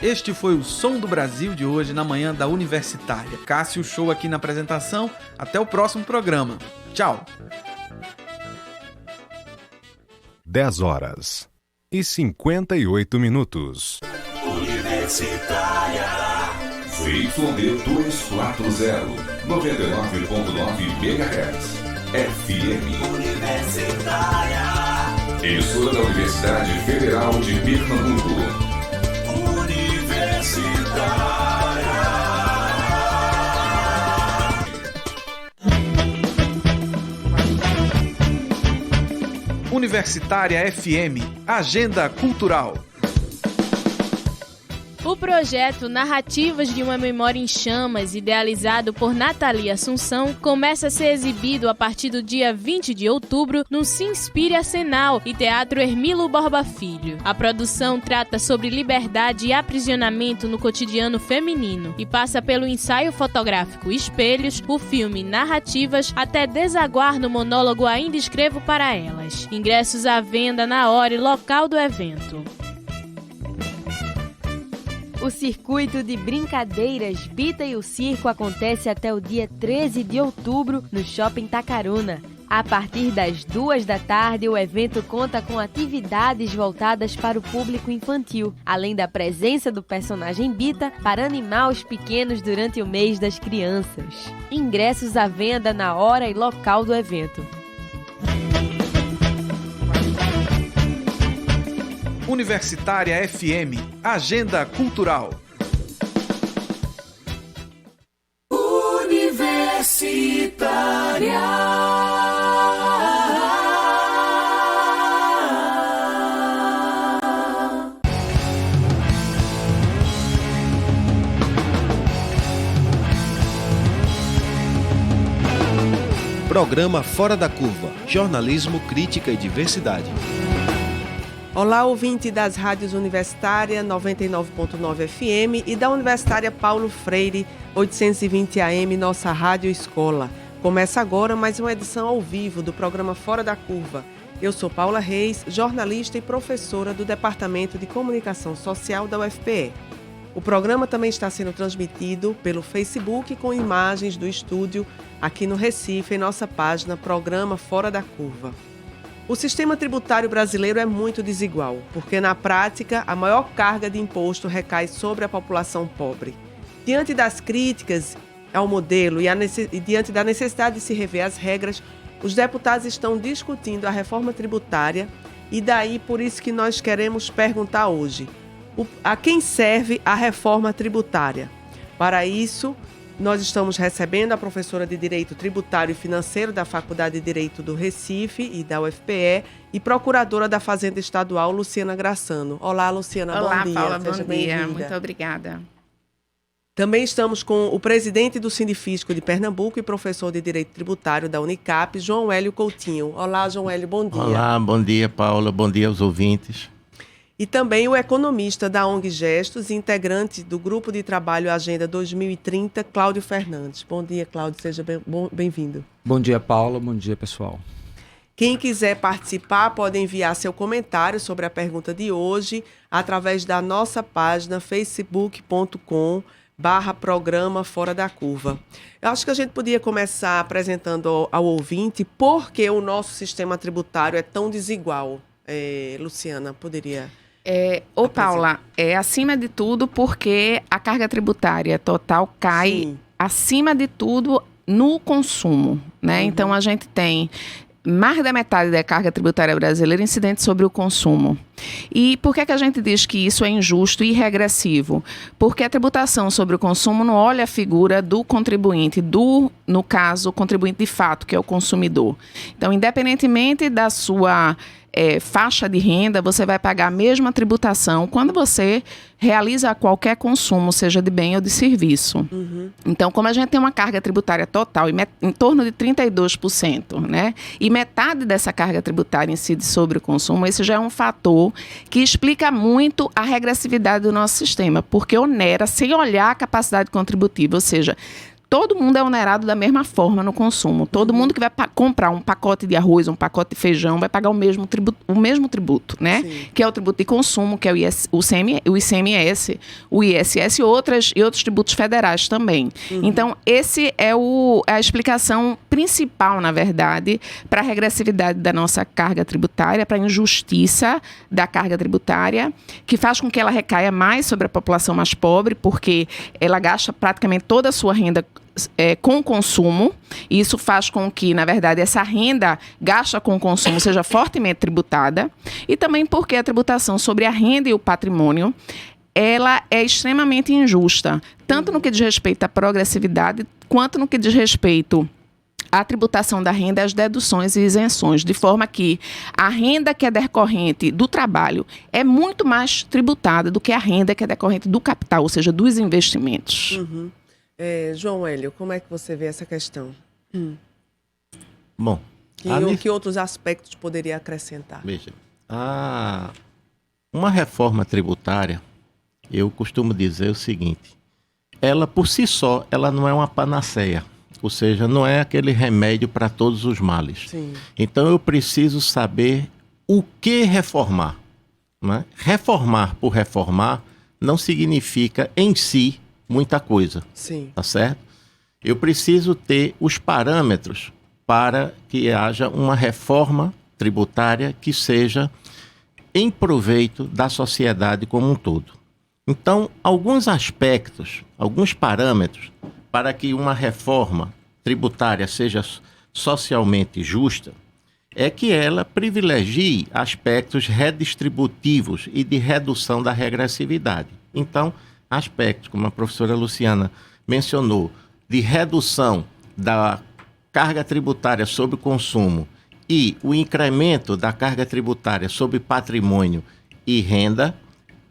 Este foi o Som do Brasil de hoje, na manhã da Universitária. Cássio Show aqui na apresentação. Até o próximo programa. Tchau. 10h58. Universitária. ZYD 240, 99.9 MHz. FM Universitária. Emissora da Universidade Federal de Pernambuco. Universitária. Universitária FM, Agenda Cultural. O projeto Narrativas de uma Memória em Chamas, idealizado por Nathalie Assunção, começa a ser exibido a partir do dia 20 de outubro no Se Inspire Arsenal e Teatro Hermilo Borba Filho. A produção trata sobre liberdade e aprisionamento no cotidiano feminino e passa pelo ensaio fotográfico Espelhos, o filme Narrativas, até desaguar no monólogo Ainda Escrevo para Elas. Ingressos à venda na hora e local do evento. O circuito de brincadeiras Bita e o Circo acontece até o dia 13 de outubro no Shopping Tacaruna. A partir das 2 da tarde, o evento conta com atividades voltadas para o público infantil, além da presença do personagem Bita para animar os pequenos durante o mês das crianças. Ingressos à venda na hora e local do evento. Universitária FM, Agenda Cultural. Universitária. Programa Fora da Curva, jornalismo, crítica e diversidade. Olá, ouvinte das rádios Universitária 99.9 FM e da Universitária Paulo Freire 820 AM, nossa rádio escola. Começa agora mais uma edição ao vivo do programa Fora da Curva. Eu sou Paula Reis, jornalista e professora do Departamento de Comunicação Social da UFPE. O programa também está sendo transmitido pelo Facebook com imagens do estúdio aqui no Recife, em nossa página Programa Fora da Curva. O sistema tributário brasileiro é muito desigual, porque na prática a maior carga de imposto recai sobre a população pobre. Diante das críticas ao modelo e diante da necessidade de se rever as regras, os deputados estão discutindo a reforma tributária e daí por isso que nós queremos perguntar hoje, a quem serve a reforma tributária? Para isso, nós estamos recebendo a professora de Direito Tributário e Financeiro da Faculdade de Direito do Recife e da UFPE e procuradora da Fazenda Estadual, Luciana Graçano. Olá, Luciana, Olá, bom dia. Paula, Seja bom dia. bem-vinda. Muito obrigada. Também estamos com o presidente do Sindifisco de Pernambuco e professor de Direito Tributário da Unicap, João Hélio Coutinho. Olá, João Hélio, bom dia. Olá, bom dia, Paula, bom dia aos ouvintes. E também o economista da ONG Gestos e integrante do Grupo de Trabalho Agenda 2030, Cláudio Fernandes. Bom dia, Cláudio, seja bem-vindo. Bom dia, Paula, bom dia, pessoal. Quem quiser participar pode enviar seu comentário sobre a pergunta de hoje através da nossa página facebook.com/programa Fora da Curva. Eu acho que a gente podia começar apresentando ao ouvinte por que o nosso sistema tributário é tão desigual. Luciana, poderia... Paula, acima de tudo porque a carga tributária total cai, sim, acima de tudo no consumo, né? Uhum. Então a gente tem mais da metade da carga tributária brasileira incidente sobre o consumo. E por que a gente diz que isso é injusto e regressivo? Porque a tributação sobre o consumo não olha a figura do contribuinte, no caso, o contribuinte de fato, que é o consumidor. Então, independentemente da sua faixa de renda, você vai pagar a mesma tributação quando você realiza qualquer consumo, seja de bem ou de serviço. Uhum. Então, como a gente tem uma carga tributária total em torno de 32%, né? E metade dessa carga tributária incide sobre o consumo, esse já é um fator que explica muito a regressividade do nosso sistema, porque onera sem olhar a capacidade contributiva, ou seja, todo mundo é onerado da mesma forma no consumo. Todo mundo que vai comprar um pacote de arroz, um pacote de feijão, vai pagar o mesmo tributo, né? Sim. Que é o tributo de consumo, que é o ICMS, o ISS e outros tributos federais também. Então, esse é a explicação principal, na verdade, para a regressividade da nossa carga tributária, para a injustiça da carga tributária, que faz com que ela recaia mais sobre a população mais pobre, porque ela gasta praticamente toda a sua renda com consumo, e isso faz com que, na verdade, essa renda gasta com consumo seja fortemente tributada, e também porque a tributação sobre a renda e o patrimônio, ela é extremamente injusta, tanto no que diz respeito à progressividade, quanto no que diz respeito à tributação da renda, as deduções e isenções, de forma que a renda que é decorrente do trabalho é muito mais tributada do que a renda que é decorrente do capital, ou seja, dos investimentos. João Hélio, como é que você vê essa questão? Bom, Que outros aspectos poderia acrescentar? veja, uma reforma tributária, eu costumo dizer o seguinte, ela por si só, ela não é uma panaceia, ou seja, não é aquele remédio para todos os males. Sim. Então eu preciso saber o que reformar, né? Reformar por reformar não significa em si muita coisa, Sim. tá certo? Eu preciso ter os parâmetros para que haja uma reforma tributária que seja em proveito da sociedade como um todo. Então, alguns aspectos, alguns parâmetros para que uma reforma tributária seja socialmente justa é que ela privilegie aspectos redistributivos e de redução da regressividade. Então, aspectos, como a professora Luciana mencionou, de redução da carga tributária sobre o consumo e o incremento da carga tributária sobre patrimônio e renda,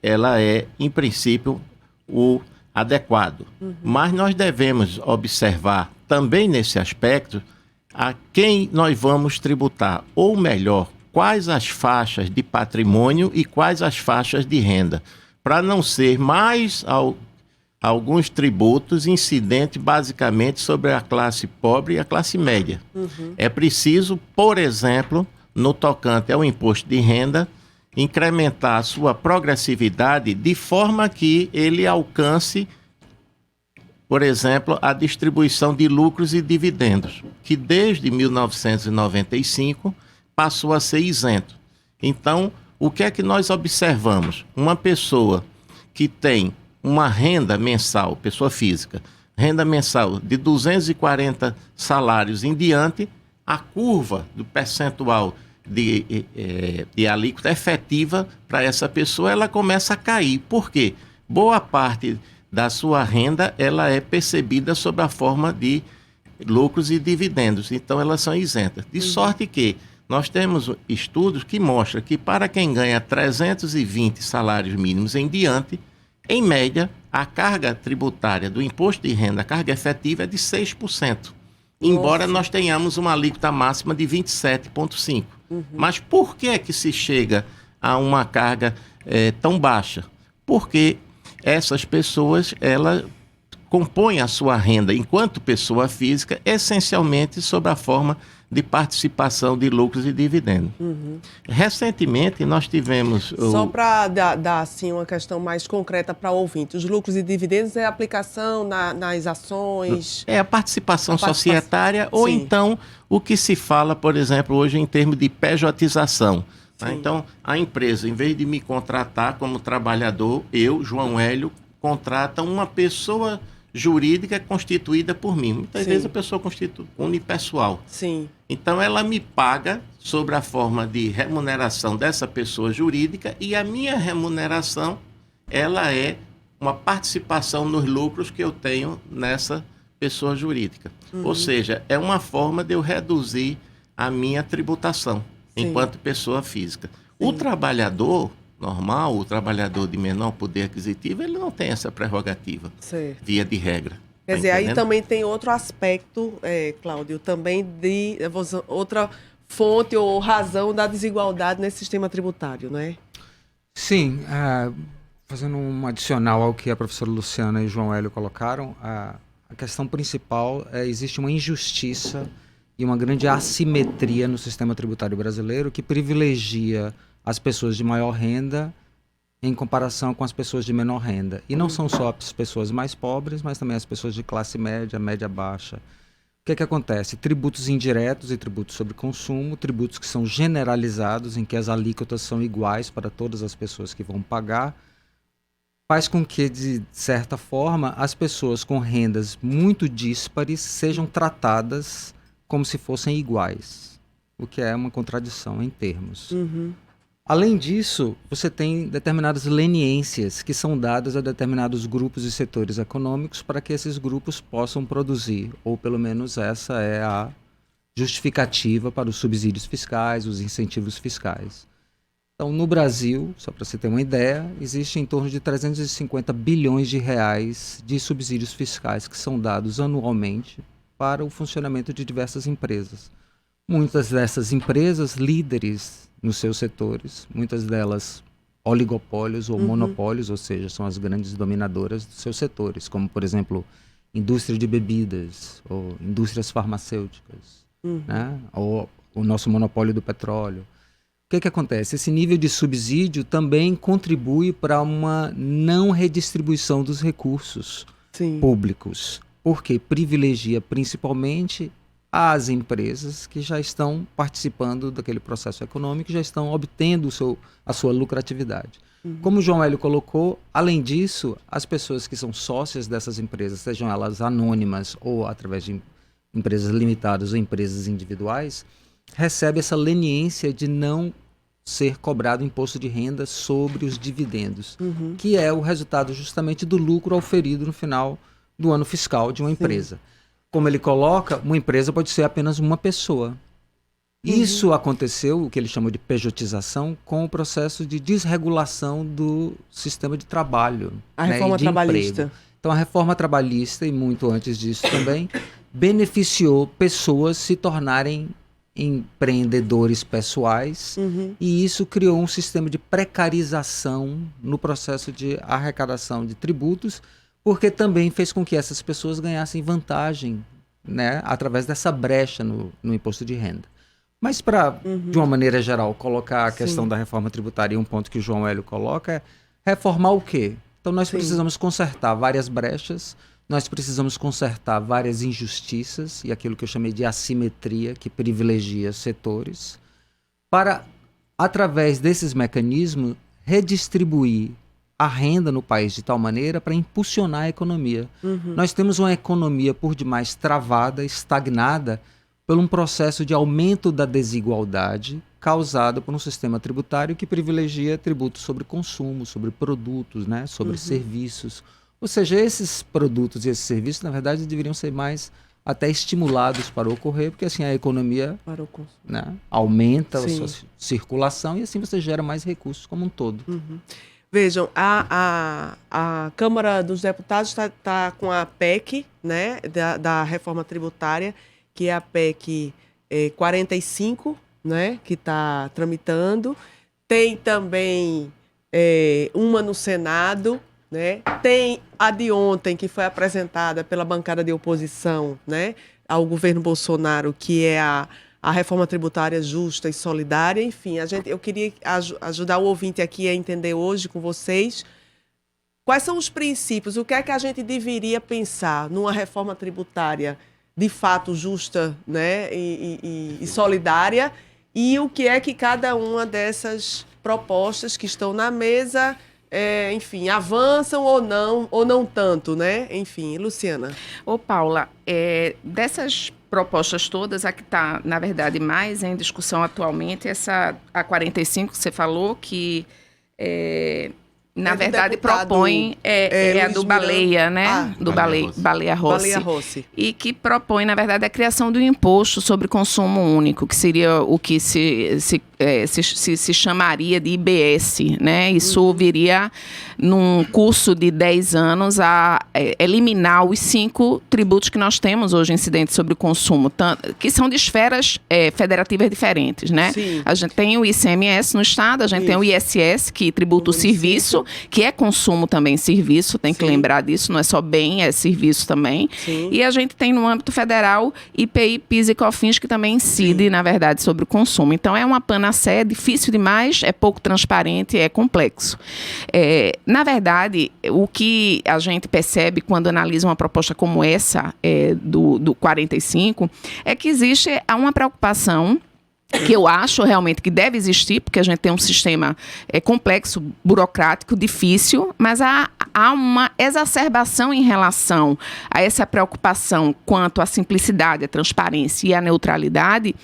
ela é, em princípio, o adequado. Mas nós devemos observar também nesse aspecto a quem nós vamos tributar, ou melhor, quais as faixas de patrimônio e quais as faixas de renda, para não ser mais alguns tributos incidentes basicamente sobre a classe pobre e a classe média. É preciso, por exemplo, no tocante ao imposto de renda, incrementar a sua progressividade de forma que ele alcance, por exemplo, a distribuição de lucros e dividendos, que desde 1995 passou a ser isento. Então, o que é que nós observamos? Uma pessoa que tem uma renda mensal, pessoa física, renda mensal de 240 salários em diante, a curva do percentual de alíquota efetiva para essa pessoa, ela começa a cair. Por quê? Boa parte da sua renda, ela é percebida sob a forma de lucros e dividendos. Então, elas são isentas. De sorte que nós temos estudos que mostram que para quem ganha 320 salários mínimos em diante, em média, a carga tributária do imposto de renda, a carga efetiva é de 6%. Embora nós tenhamos uma alíquota máxima de 27,5%. Mas por que é que se chega a uma carga tão baixa? Porque essas pessoas, elas compõem a sua renda, enquanto pessoa física, essencialmente sob a forma de participação de lucros e dividendos. Recentemente, nós tivemos... Só para dar assim, uma questão mais concreta para o ouvinte, os lucros e dividendos é a aplicação nas ações... É a participação societária, ou Sim. então o que se fala, por exemplo, hoje em termos de pejotização. Tá? Então, a empresa, em vez de me contratar como trabalhador, eu, João Hélio, contrata uma pessoa jurídica constituída por mim. Muitas vezes a pessoa constitui unipessoal. Sim. Então, ela me paga sobre a forma de remuneração dessa pessoa jurídica e a minha remuneração, ela é uma participação nos lucros que eu tenho nessa pessoa jurídica. Ou seja, é uma forma de eu reduzir a minha tributação enquanto pessoa física. O trabalhador normal, o trabalhador de menor poder aquisitivo, ele não tem essa prerrogativa, via de regra. Quer dizer, aí também tem outro aspecto, Cláudio, também de outra fonte ou razão da desigualdade nesse sistema tributário, não é? Sim, fazendo um adicional ao que a professora Luciana e João Hélio colocaram, a a questão principal é existe uma injustiça e uma grande assimetria no sistema tributário brasileiro que privilegia as pessoas de maior renda em comparação com as pessoas de menor renda. E não são só as pessoas mais pobres, mas também as pessoas de classe média, média baixa. O que acontece? Tributos indiretos e tributos sobre consumo, tributos que são generalizados, em que as alíquotas são iguais para todas as pessoas que vão pagar, faz com que, de certa forma, as pessoas com rendas muito díspares sejam tratadas como se fossem iguais, o que é uma contradição em termos. Além disso, você tem determinadas leniências que são dadas a determinados grupos e setores econômicos para que esses grupos possam produzir, ou pelo menos essa é a justificativa para os subsídios fiscais, os incentivos fiscais. Então, no Brasil, só para você ter uma ideia, existe em torno de 350 bilhões de reais de subsídios fiscais que são dados anualmente para o funcionamento de diversas empresas. Muitas dessas empresas líderes nos seus setores, muitas delas oligopólios ou monopólios, ou seja, são as grandes dominadoras dos seus setores, como, por exemplo, indústria de bebidas ou indústrias farmacêuticas, né? Ou o nosso monopólio do petróleo. O que acontece? Esse nível de subsídio também contribui para uma não redistribuição dos recursos públicos, porque privilegia principalmente as empresas que já estão participando daquele processo econômico, já estão obtendo a sua lucratividade. Como o João Hélio colocou, além disso, as pessoas que são sócias dessas empresas, sejam elas anônimas ou através de empresas limitadas ou empresas individuais, recebem essa leniência de não ser cobrado imposto de renda sobre os dividendos, que é o resultado justamente do lucro auferido no final do ano fiscal de uma empresa. Como ele coloca, uma empresa pode ser apenas uma pessoa. Isso aconteceu, o que ele chamou de pejotização, com o processo de desregulação do sistema de trabalho. A reforma trabalhista. Emprego. Então, a reforma trabalhista, e muito antes disso também, beneficiou pessoas se tornarem empreendedores pessoais, e isso criou um sistema de precarização no processo de arrecadação de tributos, porque também fez com que essas pessoas ganhassem vantagem, né, através dessa brecha no imposto de renda. Mas para, de uma maneira geral, colocar a questão da reforma tributária, um ponto que o João Hélio coloca é reformar o quê? Então nós precisamos consertar várias brechas, nós precisamos consertar várias injustiças e aquilo que eu chamei de assimetria, que privilegia setores, para, através desses mecanismos, redistribuir a renda no país de tal maneira para impulsionar a economia. Nós temos uma economia por demais travada, estagnada, por um processo de aumento da desigualdade causado por um sistema tributário que privilegia tributos sobre consumo, sobre produtos, né, sobre serviços. Ou seja, esses produtos e esses serviços, na verdade, deveriam ser mais até estimulados para ocorrer, porque assim a economia, né, aumenta a sua circulação e assim você gera mais recursos como um todo. Vejam, a Câmara dos Deputados está com a PEC, né, da reforma tributária, que é a PEC 45, né, que está tramitando. Tem também uma no Senado, né? Tem a de ontem, que foi apresentada pela bancada de oposição, né, ao governo Bolsonaro, que é a reforma tributária justa e solidária. Enfim, eu queria ajudar o ouvinte aqui a entender hoje com vocês quais são os princípios, o que é que a gente deveria pensar numa reforma tributária de fato justa, né, e solidária, e o que é que cada uma dessas propostas que estão na mesa, enfim, avançam ou não tanto, né? Enfim, Luciana. Ô, Paula, dessas propostas todas, a que está, na verdade, mais em discussão atualmente, a 45 que você falou, que, na verdade, propõe, a do Baleia, né? Do Baleia Rossi. E que propõe, na verdade, a criação de um imposto sobre consumo único, que seria o que se se chamaria de IBS, né? Isso viria num curso de 10 anos a eliminar os 5 tributos que nós temos hoje incidentes sobre o consumo, que são de esferas federativas diferentes, né? Sim. A gente tem o ICMS no estado, a gente tem o ISS, que tributa o serviço, que é consumo também serviço, tem que lembrar disso, não é só bem, é serviço também. Sim. E a gente tem no âmbito federal IPI, PIS e COFINS, que também incide, na verdade, sobre o consumo. Então é uma panaceia, é difícil demais, é pouco transparente, é complexo. Na verdade, o que a gente percebe quando analisa uma proposta como essa, do 45, é que existe uma preocupação que eu acho realmente que deve existir, porque a gente tem um sistema complexo, burocrático, difícil, mas há uma exacerbação em relação a essa preocupação quanto à simplicidade, à transparência e à neutralidade,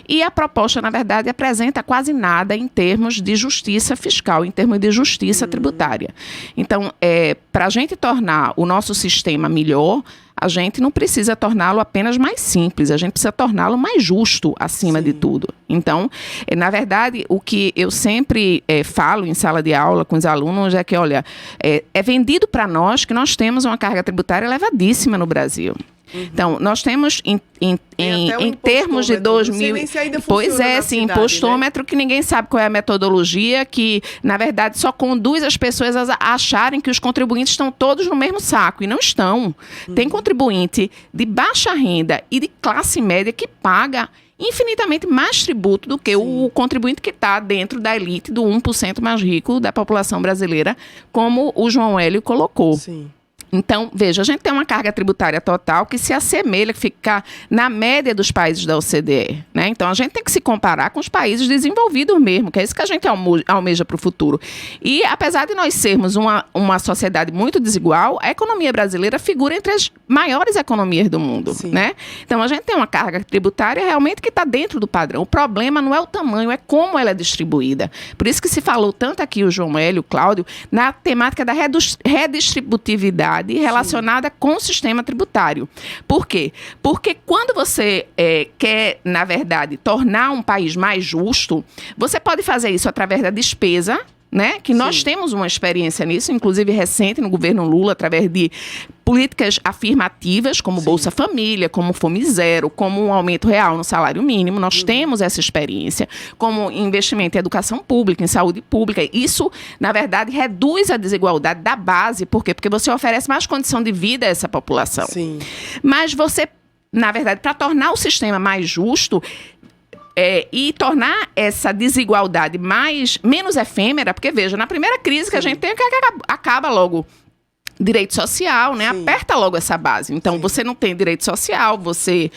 e a proposta, na verdade, apresenta quase nada em termos de justiça fiscal, em termos de justiça tributária. Então, para a gente tornar o nosso sistema melhor, a gente não precisa torná-lo apenas mais simples, a gente precisa torná-lo mais justo, acima de tudo. Então, na verdade, o que eu sempre falo em sala de aula com os alunos é que, olha, é vendido para nós que nós temos uma carga tributária elevadíssima no Brasil. Então, nós temos em termos de 2000... Pois é, sim, impostômetro, né? Que ninguém sabe qual é a metodologia, que, na verdade, só conduz as pessoas a acharem que os contribuintes estão todos no mesmo saco, e não estão. Tem contribuinte de baixa renda e de classe média que paga infinitamente mais tributo do que o contribuinte que está dentro da elite do 1% mais rico da população brasileira, como o João Hélio colocou. Sim. Então, veja, a gente tem uma carga tributária total que se assemelha, que fica na média dos países da OCDE, né? Então, a gente tem que se comparar com os países desenvolvidos mesmo, que é isso que a gente almeja para o futuro. E, apesar de nós sermos uma sociedade muito desigual, a economia brasileira figura entre as maiores economias do mundo, né? Então, a gente tem uma carga tributária realmente que está dentro do padrão. O problema não é o tamanho, é como ela é distribuída. Por isso que se falou tanto aqui, o João Hélio, o Cláudio, na temática da redistributividade relacionada com o sistema tributário. Por quê? Porque quando você quer, na verdade, tornar um país mais justo, você pode fazer isso através da despesa, né? Que nós temos uma experiência nisso, inclusive recente no governo Lula, através de políticas afirmativas, como Bolsa Família, como Fome Zero, como um aumento real no salário mínimo. Nós temos essa experiência, como investimento em educação pública, em saúde pública. Isso, na verdade, reduz a desigualdade da base. Por quê? Porque você oferece mais condição de vida a essa população. Sim. Mas você, na verdade, para tornar o sistema mais justo, e tornar essa desigualdade menos efêmera, porque, veja, na primeira crise que a gente tem, acaba logo direito social, né? Aperta logo essa base. Então, você não tem direito social, você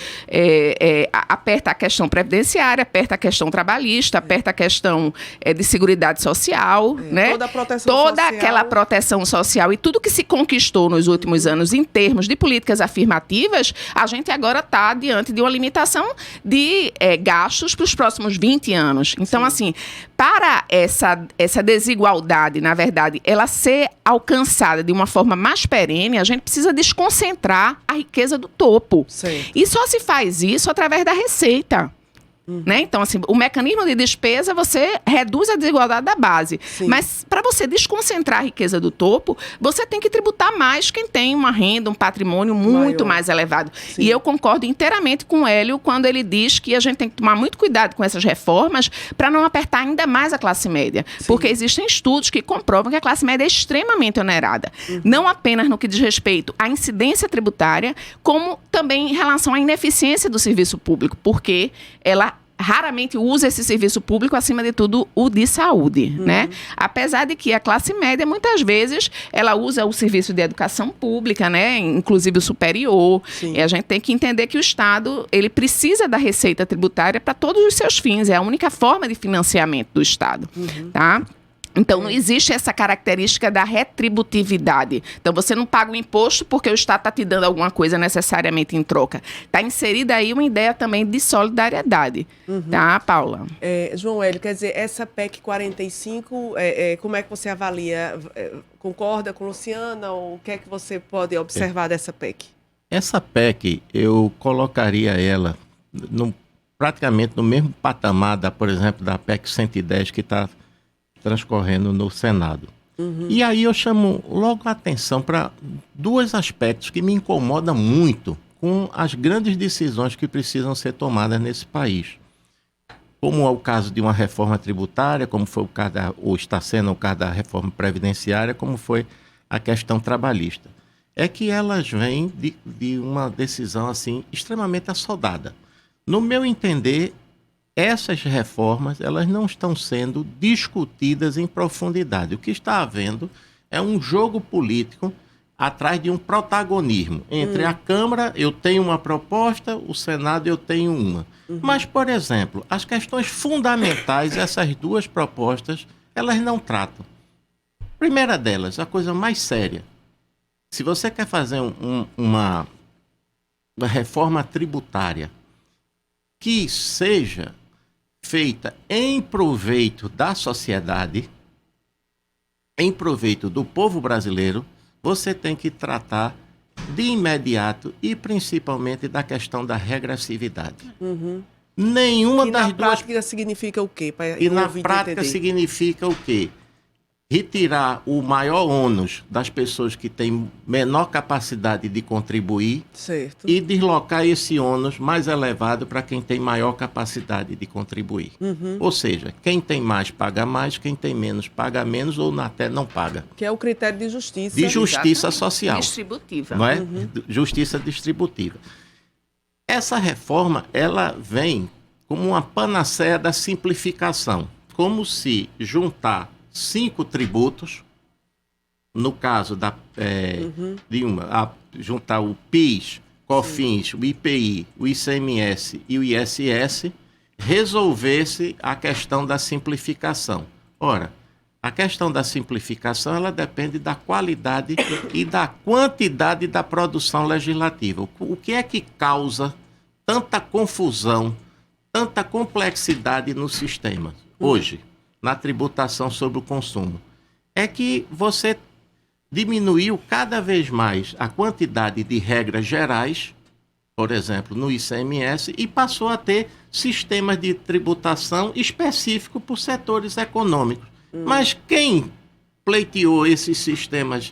aperta a questão previdenciária, aperta a questão trabalhista, aperta a questão de seguridade social, né? Toda a proteção social. Toda aquela proteção social e tudo que se conquistou nos últimos anos em termos de políticas afirmativas, a gente agora está diante de uma limitação de gastos para os próximos 20 anos. Então, assim, para essa desigualdade, na verdade, ela ser alcançada de uma forma mais perene, a gente precisa desconcentrar a riqueza do topo. E só se faz isso através da receita. Né? Então, assim, o mecanismo de despesa, você reduz a desigualdade da base. Mas, para você desconcentrar a riqueza do topo, você tem que tributar mais quem tem uma renda, um patrimônio muito mais elevado. E eu concordo inteiramente com o Hélio quando ele diz que a gente tem que tomar muito cuidado com essas reformas para não apertar ainda mais a classe média. Porque existem estudos que comprovam que a classe média é extremamente onerada. Não apenas no que diz respeito à incidência tributária, como também em relação à ineficiência do serviço público, porque ela raramente usa esse serviço público, acima de tudo, o de saúde, né? Apesar de que a classe média, muitas vezes, ela usa o serviço de educação pública, né? Inclusive o superior. E a gente tem que entender que o Estado, ele precisa da receita tributária para todos os seus fins. É a única forma de financiamento do Estado, tá? Então, não existe essa característica da retributividade. Então, você não paga o imposto porque o Estado está te dando alguma coisa necessariamente em troca. Está inserida aí uma ideia também de solidariedade. Tá, Paula? João Hélio, quer dizer, essa PEC 45, como é que você avalia? Concorda com Luciana? Ou o que é que você pode observar dessa PEC? Essa PEC, eu colocaria ela praticamente no mesmo patamar, por exemplo, da PEC 110 que está transcorrendo no Senado. E aí eu chamo logo a atenção para dois aspectos que me incomodam muito com as grandes decisões que precisam ser tomadas nesse país. Como é o caso de uma reforma tributária, como foi o caso ou está sendo o caso da reforma previdenciária, como foi a questão trabalhista. É que elas vêm de uma decisão assim extremamente assodada. No meu entender, essas reformas elas não estão sendo discutidas em profundidade. O que está havendo é um jogo político atrás de um protagonismo. Entre a Câmara, eu tenho uma proposta, o Senado, eu tenho uma. Mas, por exemplo, as questões fundamentais, essas duas propostas, elas não tratam. Primeira delas, a coisa mais séria. Se você quer fazer uma reforma tributária que seja feita em proveito da sociedade, em proveito do povo brasileiro, você tem que tratar de imediato e principalmente da questão da regressividade. Nenhuma E das na duas... prática significa o quê? E na prática significa o quê? Retirar o maior ônus das pessoas que têm menor capacidade de contribuir Certo. e deslocar esse ônus mais elevado para quem tem maior capacidade de contribuir. Ou seja, quem tem mais paga mais, quem tem menos paga menos ou até não paga. Que é o critério de justiça. De justiça Exatamente. social. Distributiva. Não é? Justiça distributiva. Essa reforma, ela vem como uma panaceia da simplificação. Como se juntar 5 tributos, no caso juntar o PIS, COFINS, o IPI, o ICMS e o ISS, resolvesse a questão da simplificação. Ora, a questão da simplificação ela depende da qualidade e da quantidade da produção legislativa. O que é que causa tanta confusão, tanta complexidade no sistema hoje? Na tributação sobre o consumo, é que você diminuiu cada vez mais a quantidade de regras gerais, por exemplo, no ICMS, e passou a ter sistemas de tributação específicos por setores econômicos. Mas quem pleiteou esses sistemas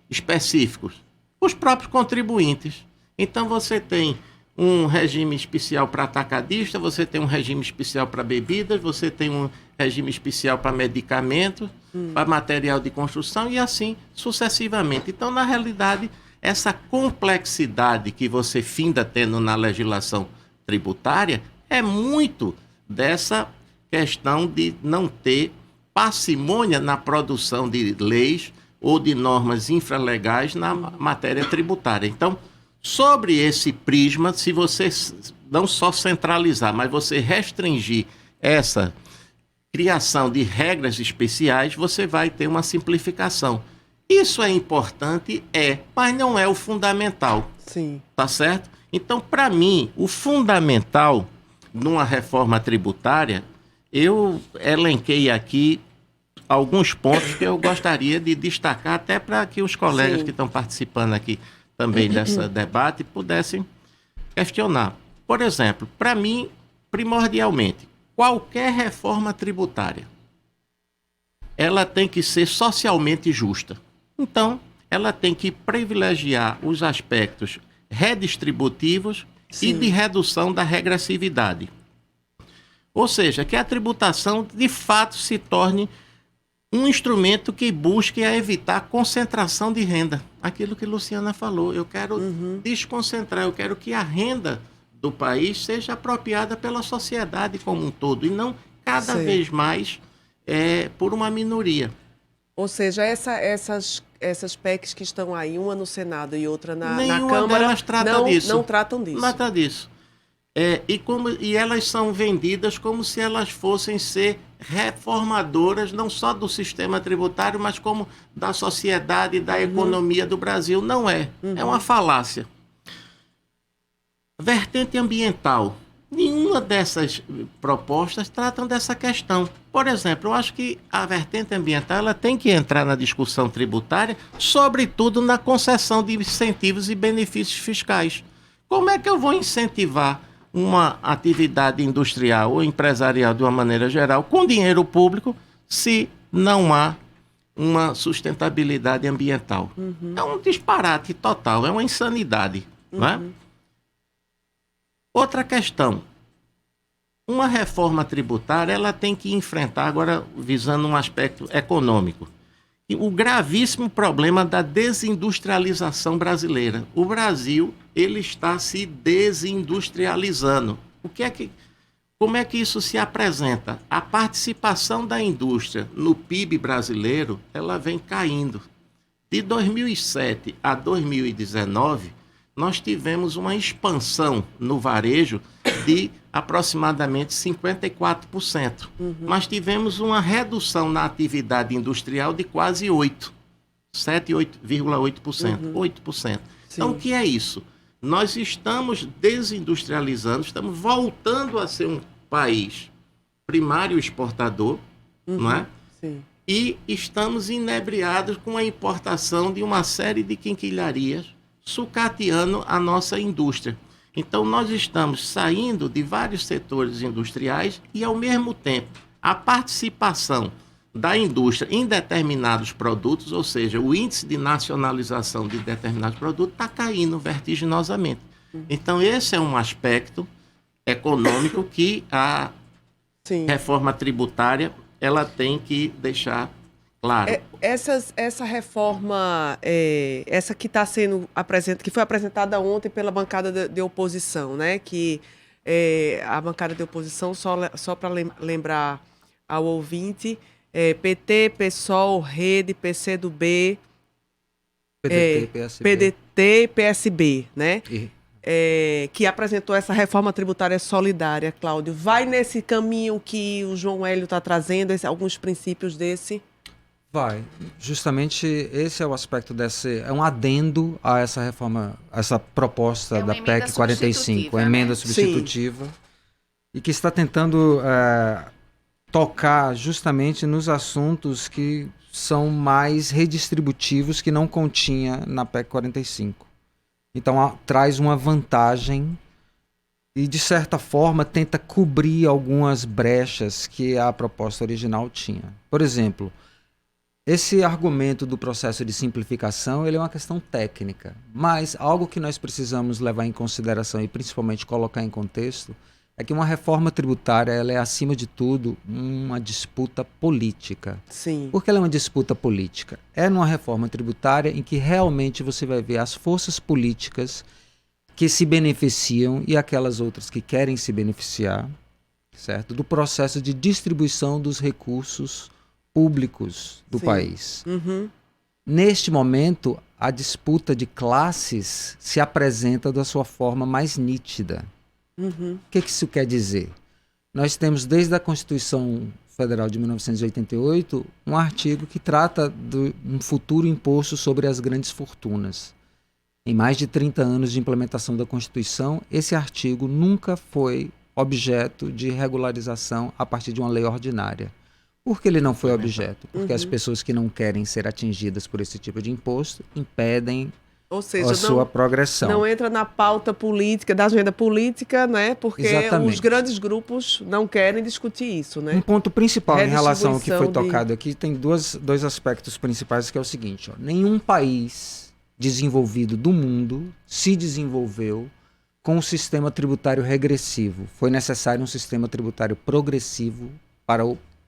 específicos? Os próprios contribuintes. Então você tem um regime especial para atacadista, você tem um regime especial para bebidas, você tem um regime especial para medicamentos, para material de construção e assim sucessivamente. Então, na realidade, essa complexidade que você finda tendo na legislação tributária é muito dessa questão de não ter parcimônia na produção de leis ou de normas infralegais na matéria tributária. Então, sobre esse prisma, se você não só centralizar, mas você restringir essa criação de regras especiais, você vai ter uma simplificação. Isso é importante? Mas não é o fundamental. Sim. Tá certo? Então, para mim, o fundamental numa reforma tributária, eu elenquei aqui alguns pontos que eu gostaria de destacar, até para que os colegas Sim. que estão participando aqui também desse debate pudessem questionar. Por exemplo, para mim, primordialmente, qualquer reforma tributária, ela tem que ser socialmente justa. Então, ela tem que privilegiar os aspectos redistributivos e de redução da regressividade. Ou seja, que a tributação, de fato, se torne um instrumento que busque evitar a concentração de renda. Aquilo que Luciana falou, eu quero desconcentrar, eu quero que a renda do país seja apropriada pela sociedade como um todo, e não cada vez mais por uma minoria. Ou seja, essas PECs que estão aí, uma no Senado e outra na Nenhuma Câmara, delas trata disso. não tratam disso. Trata disso. E elas são vendidas como se elas fossem ser reformadoras, não só do sistema tributário, mas como da sociedade e da economia do Brasil. Não é. É uma falácia. Vertente ambiental. Nenhuma dessas propostas tratam dessa questão. Por exemplo, eu acho que a vertente ambiental ela tem que entrar na discussão tributária, sobretudo na concessão de incentivos e benefícios fiscais. Como é que eu vou incentivar uma atividade industrial ou empresarial de uma maneira geral com dinheiro público se não há uma sustentabilidade ambiental? É um disparate total, é uma insanidade. Não é? Outra questão. Uma reforma tributária ela tem que enfrentar, agora visando um aspecto econômico, o gravíssimo problema da desindustrialização brasileira. O Brasil ele está se desindustrializando. Como é que isso se apresenta? A participação da indústria no PIB brasileiro ela vem caindo. De 2007 a 2019, nós tivemos uma expansão no varejo de aproximadamente 54%. Mas tivemos uma redução na atividade industrial de quase 7,8%. 8%. Então, o que é isso? Nós estamos desindustrializando, estamos voltando a ser um país primário exportador, não é? Sim. E estamos inebriados com a importação de uma série de quinquilharias, sucateando a nossa indústria. Então, nós estamos saindo de vários setores industriais e, ao mesmo tempo, a participação da indústria em determinados produtos, ou seja, o índice de nacionalização de determinados produtos está caindo vertiginosamente. Então, esse é um aspecto econômico que a reforma tributária ela tem que deixar claro. Essa reforma, essa que está sendo apresentada, que foi apresentada ontem pela bancada de oposição, né? Que a bancada de oposição, só para lembrar ao ouvinte, PT, PSOL, Rede, PCdoB, PDT, PSB, né? Que apresentou essa reforma tributária solidária, Cláudio. Vai nesse caminho que o João Hélio está trazendo, alguns princípios desse? Vai. Justamente esse é o aspecto é um adendo a essa reforma, essa proposta da PEC 45, a emenda substitutiva, e que está tentando tocar justamente nos assuntos que são mais redistributivos que não continha na PEC 45. Então traz uma vantagem e, de certa forma, tenta cobrir algumas brechas que a proposta original tinha. Por exemplo, esse argumento do processo de simplificação ele é uma questão técnica, mas algo que nós precisamos levar em consideração e principalmente colocar em contexto é que uma reforma tributária ela é, acima de tudo, uma disputa política. Sim. Por que ela é uma disputa política? É numa reforma tributária em que realmente você vai ver as forças políticas que se beneficiam e aquelas outras que querem se beneficiar, certo? Do processo de distribuição dos recursos públicos do país. Neste momento, a disputa de classes se apresenta da sua forma mais nítida. O que isso quer dizer? Nós temos, desde a Constituição Federal de 1988, um artigo que trata de um futuro imposto sobre as grandes fortunas. Em mais de 30 anos de implementação da Constituição, esse artigo nunca foi objeto de regularização a partir de uma lei ordinária. Por que ele não foi objeto? Porque as pessoas que não querem ser atingidas por esse tipo de imposto impedem a sua progressão. Não entra na pauta política, da agenda política, né? Porque os grandes grupos não querem discutir isso, né? Um ponto principal em relação ao que foi tocado aqui, tem dois aspectos principais, que é o seguinte, nenhum país desenvolvido do mundo se desenvolveu com um sistema tributário regressivo. Foi necessário um sistema tributário progressivo para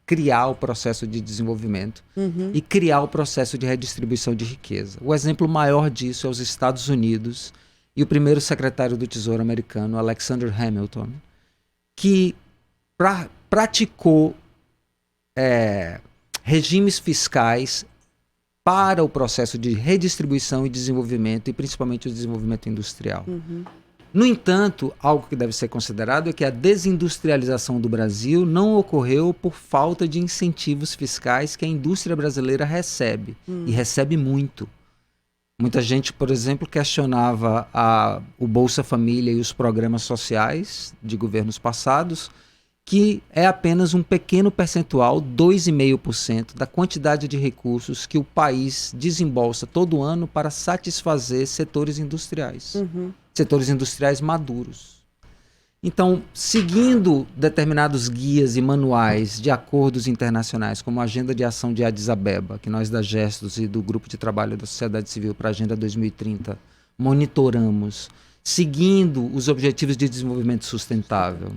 criar o processo de desenvolvimento e criar o processo de redistribuição de riqueza. O exemplo maior disso é os Estados Unidos e o primeiro secretário do Tesouro americano, Alexander Hamilton, que praticou regimes fiscais para o processo de redistribuição e desenvolvimento, e principalmente o desenvolvimento industrial. No entanto, algo que deve ser considerado é que a desindustrialização do Brasil não ocorreu por falta de incentivos fiscais que a indústria brasileira recebe, e recebe muito. Muita gente, por exemplo, questionava o Bolsa Família e os programas sociais de governos passados, que é apenas um pequeno percentual, 2,5%, da quantidade de recursos que o país desembolsa todo ano para satisfazer setores industriais. Setores industriais maduros. Então, seguindo determinados guias e manuais de acordos internacionais, como a Agenda de Ação de Addis Abeba, que nós da Gestos e do Grupo de Trabalho da Sociedade Civil para a Agenda 2030 monitoramos, seguindo os Objetivos de Desenvolvimento Sustentável,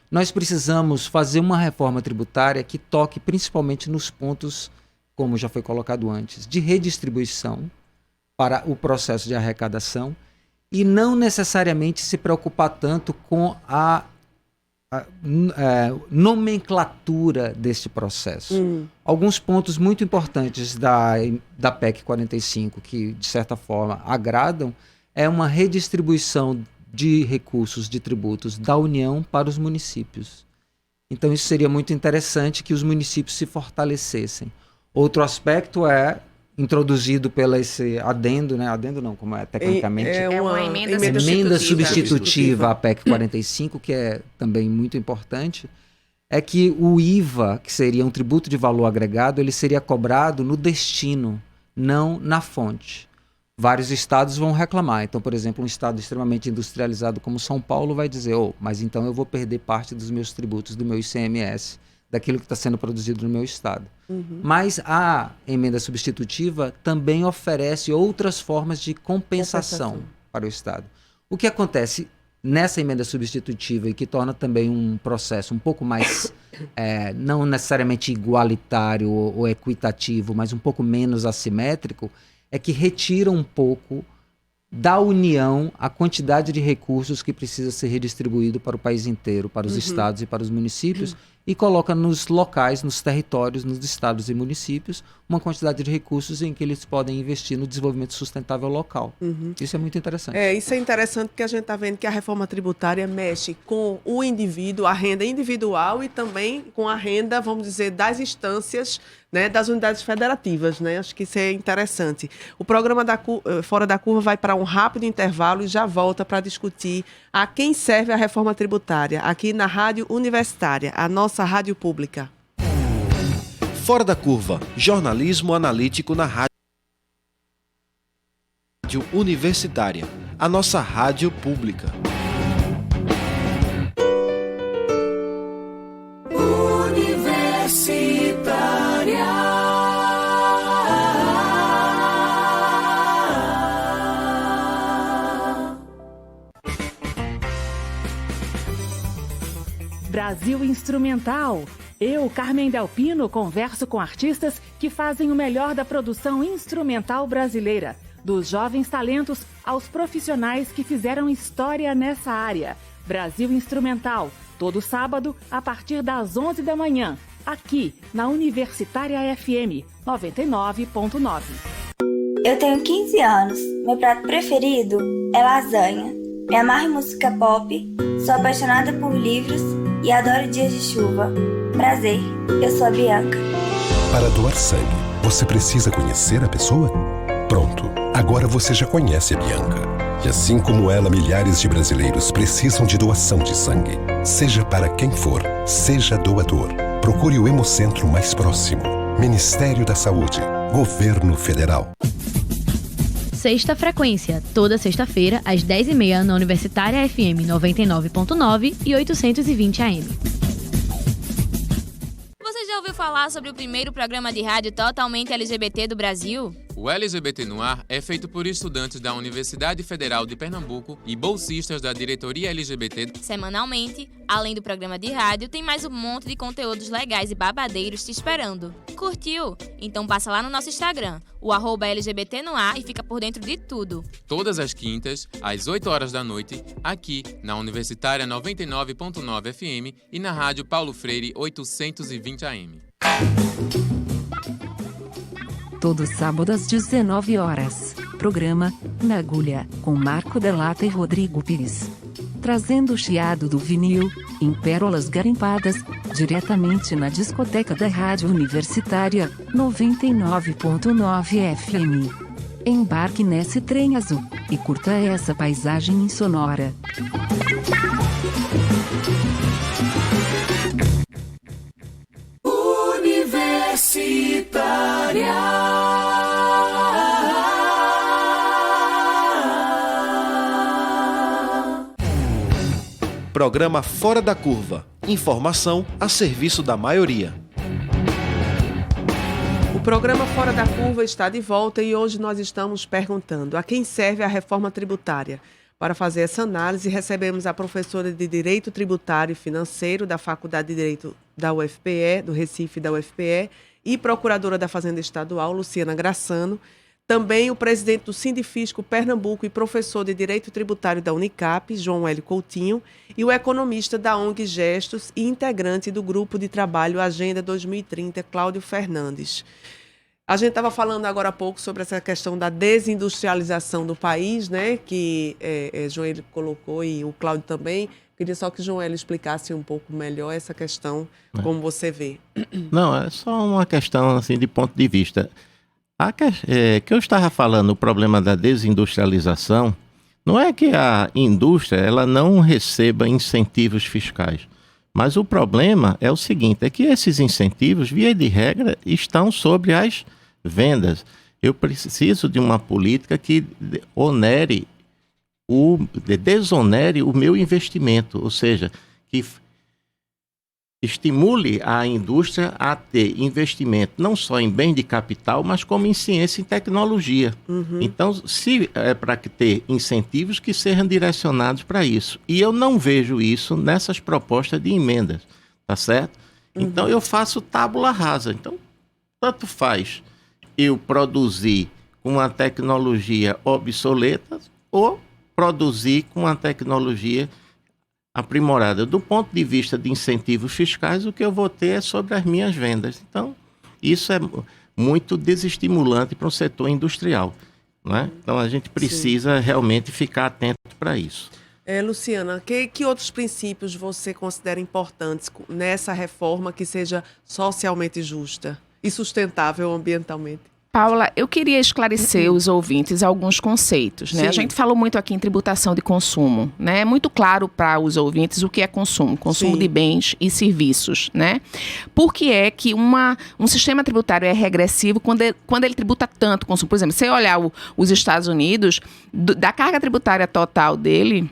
nós precisamos fazer uma reforma tributária que toque principalmente nos pontos, como já foi colocado antes, de redistribuição para o processo de arrecadação, e não necessariamente se preocupar tanto com a nomenclatura deste processo. Alguns pontos muito importantes da PEC 45, que de certa forma agradam, é uma redistribuição de recursos, de tributos da União para os municípios. Então isso seria muito interessante que os municípios se fortalecessem. Outro aspecto é introduzido pelo esse adendo, né? Adendo não, como é tecnicamente. É uma emenda substitutiva à PEC 45, que é também muito importante, é que o IVA, que seria um tributo de valor agregado, ele seria cobrado no destino, não na fonte. Vários estados vão reclamar. Então, por exemplo, um estado extremamente industrializado como São Paulo vai dizer, mas então eu vou perder parte dos meus tributos, do meu ICMS, daquilo que está sendo produzido no meu estado. Mas a emenda substitutiva também oferece outras formas de compensação para o estado. O que acontece nessa emenda substitutiva e que torna também um processo um pouco mais, não necessariamente igualitário ou equitativo, mas um pouco menos assimétrico, é que retira um pouco da União a quantidade de recursos que precisa ser redistribuído para o país inteiro, para os estados e para os municípios, e coloca nos locais, nos territórios, nos estados e municípios, uma quantidade de recursos em que eles podem investir no desenvolvimento sustentável local. Isso é muito interessante. Isso é interessante porque a gente está vendo que a reforma tributária mexe com o indivíduo, a renda individual e também com a renda, vamos dizer, das instâncias, né, das unidades federativas, né? Acho que isso é interessante. O programa Fora da Curva vai para um rápido intervalo e já volta para discutir a quem serve a reforma tributária, aqui na Rádio Universitária, a nossa rádio pública. Fora da Curva, jornalismo analítico na Rádio Universitária, a nossa rádio pública. Brasil Instrumental. Eu, Carmen Delpino, converso com artistas que fazem o melhor da produção instrumental brasileira. Dos jovens talentos aos profissionais que fizeram história nessa área. Brasil Instrumental, todo sábado, a partir das 11 da manhã, aqui na Universitária FM 99.9. Eu tenho 15 anos. Meu prato preferido é lasanha. Me amarro em música pop, sou apaixonada por livros e adoro dias de chuva. Prazer, eu sou a Bianca. Para doar sangue, você precisa conhecer a pessoa? Pronto, agora você já conhece a Bianca. E assim como ela, milhares de brasileiros precisam de doação de sangue. Seja para quem for, seja doador. Procure o Hemocentro mais próximo. Ministério da Saúde, Governo Federal. Sexta Frequência, toda sexta-feira, às 10h30, na Universitária FM 99.9 e 820 AM. Você já ouviu falar sobre o primeiro programa de rádio totalmente LGBT do Brasil? O LGBT no Ar é feito por estudantes da Universidade Federal de Pernambuco e bolsistas da diretoria LGBT. Semanalmente, além do programa de rádio, tem mais um monte de conteúdos legais e babadeiros te esperando. Curtiu? Então passa lá no nosso Instagram, o @LGBT no Ar, e fica por dentro de tudo. Todas as quintas, às 8 horas da noite, aqui na Universitária 99.9 FM e na Rádio Paulo Freire 820 AM. Todo sábado às 19 horas. Programa Na Agulha, com Marco Delata e Rodrigo Pires. Trazendo o chiado do vinil, em pérolas garimpadas, diretamente na discoteca da Rádio Universitária, 99.9 FM. Embarque nesse trem azul, e curta essa paisagem insonora. Universitária. Programa Fora da Curva. Informação a serviço da maioria. O programa Fora da Curva está de volta e hoje nós estamos perguntando a quem serve a reforma tributária. Para fazer essa análise, recebemos a professora de Direito Tributário e Financeiro da Faculdade de Direito da UFPE, do Recife da UFPE, e procuradora da Fazenda Estadual, Luciana Grassano. Também o presidente do Sindifisco Pernambuco e professor de Direito Tributário da Unicap, João Hélio Coutinho, e o economista da ONG Gestos e integrante do Grupo de Trabalho Agenda 2030, Cláudio Fernandes. A gente estava falando agora há pouco sobre essa questão da desindustrialização do país, né, que João Hélio colocou e o Cláudio também. Queria só que o João Hélio explicasse um pouco melhor essa questão, como você vê. Não, é só uma questão assim, de ponto de vista. Que eu estava falando, o problema da desindustrialização, não é que a indústria ela não receba incentivos fiscais, mas o problema é o seguinte, é que esses incentivos, via de regra, estão sobre as vendas. Eu preciso de uma política que desonere o meu investimento, ou seja, que estimule a indústria a ter investimento não só em bem de capital, mas como em ciência e tecnologia. Então, se é para ter incentivos que sejam direcionados para isso. E eu não vejo isso nessas propostas de emendas, tá certo? Então, eu faço tábula rasa. Então, tanto faz eu produzir com uma tecnologia obsoleta ou produzir com uma tecnologia aprimorada. Do ponto de vista de incentivos fiscais, o que eu vou ter é sobre as minhas vendas. Então, isso é muito desestimulante para o setor industrial, não é? Então, a gente precisa realmente ficar atento para isso. Luciana, que outros princípios você considera importantes nessa reforma que seja socialmente justa e sustentável ambientalmente? Paula, eu queria esclarecer os ouvintes alguns conceitos, né? A gente falou muito aqui em tributação de consumo, né? É muito claro para os ouvintes o que é consumo de bens e serviços, né? Por que é que um sistema tributário é regressivo quando ele tributa tanto consumo? Por exemplo, se você olhar os Estados Unidos, da carga tributária total dele,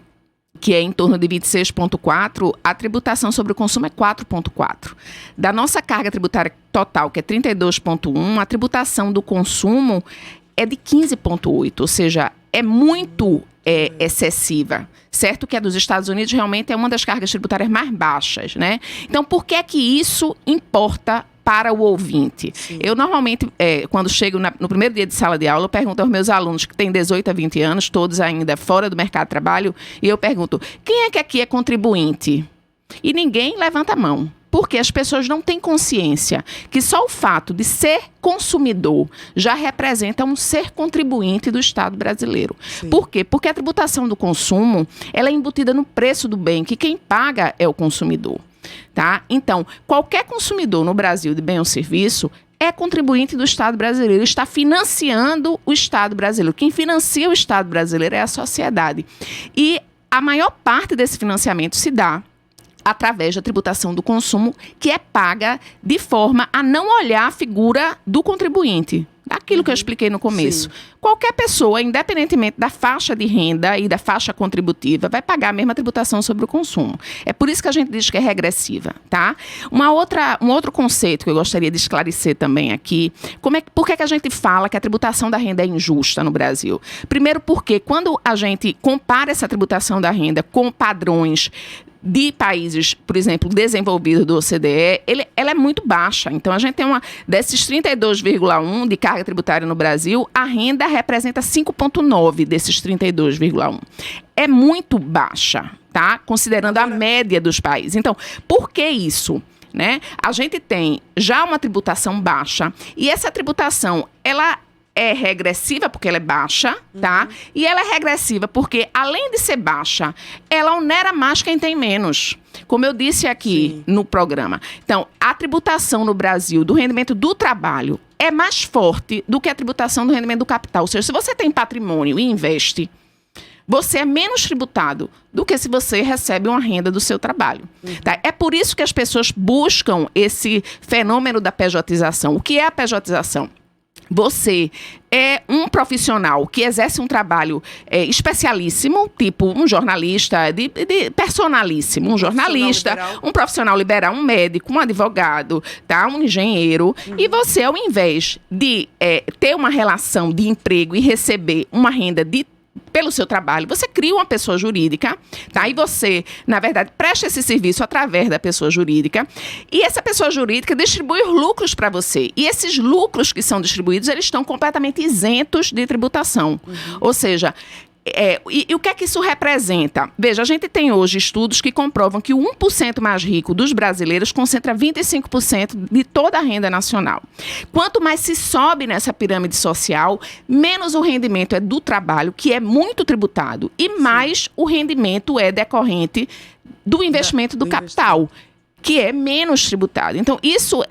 que é em torno de 26,4%, a tributação sobre o consumo é 4,4%. Da nossa carga tributária total, que é 32,1%, a tributação do consumo é de 15,8%, ou seja, é muito excessiva. Certo que a dos Estados Unidos realmente é uma das cargas tributárias mais baixas, né? Então, por que é que isso importa para o ouvinte? Eu normalmente, quando chego no primeiro dia de sala de aula, eu pergunto aos meus alunos que têm 18 a 20 anos, todos ainda fora do mercado de trabalho, e eu pergunto, quem é que aqui é contribuinte? E ninguém levanta a mão. Porque as pessoas não têm consciência que só o fato de ser consumidor já representa um ser contribuinte do Estado brasileiro. Por quê? Porque a tributação do consumo ela é embutida no preço do bem, que quem paga é o consumidor. Tá? Então, qualquer consumidor no Brasil de bem ou serviço é contribuinte do Estado brasileiro, está financiando o Estado brasileiro. Quem financia o Estado brasileiro é a sociedade. E a maior parte desse financiamento se dá através da tributação do consumo, que é paga de forma a não olhar a figura do contribuinte. Aquilo que eu expliquei no começo. Qualquer pessoa, independentemente da faixa de renda e da faixa contributiva, vai pagar a mesma tributação sobre o consumo. É por isso que a gente diz que é regressiva, tá? Um outro conceito que eu gostaria de esclarecer também aqui, por que a gente fala que a tributação da renda é injusta no Brasil? Primeiro porque quando a gente compara essa tributação da renda com padrões de países, por exemplo, desenvolvidos do OCDE, ela é muito baixa. Então, a gente tem desses 32,1% de carga tributária no Brasil, a renda representa 5,9% desses 32,1%. É muito baixa, tá? Considerando a média dos países. Então, por que isso? Né? A gente tem já uma tributação baixa e essa tributação, ela é regressiva porque ela é baixa, tá? E ela é regressiva porque, além de ser baixa, ela onera mais quem tem menos. Como eu disse aqui no programa. Então, a tributação no Brasil do rendimento do trabalho é mais forte do que a tributação do rendimento do capital. Ou seja, se você tem patrimônio e investe, você é menos tributado do que se você recebe uma renda do seu trabalho. Tá? É por isso que as pessoas buscam esse fenômeno da pejotização. O que é a pejotização? você é um profissional que exerce um trabalho especialíssimo, tipo um jornalista, de personalíssimo, um jornalista, um profissional liberal, um médico, um advogado, tá? Um engenheiro, e você, ao invés de ter uma relação de emprego e receber uma renda pelo seu trabalho, você cria uma pessoa jurídica, tá? E você, na verdade, presta esse serviço através da pessoa jurídica, e essa pessoa jurídica distribui os lucros para você. E esses lucros que são distribuídos, eles estão completamente isentos de tributação. Ou seja, e o que é que isso representa? Veja, a gente tem hoje estudos que comprovam que o 1% mais rico dos brasileiros concentra 25% de toda a renda nacional. Quanto mais se sobe nessa pirâmide social, menos o rendimento é do trabalho, que é muito tributado, e mais o rendimento é decorrente do investimento do capital, que é menos tributado. Então, isso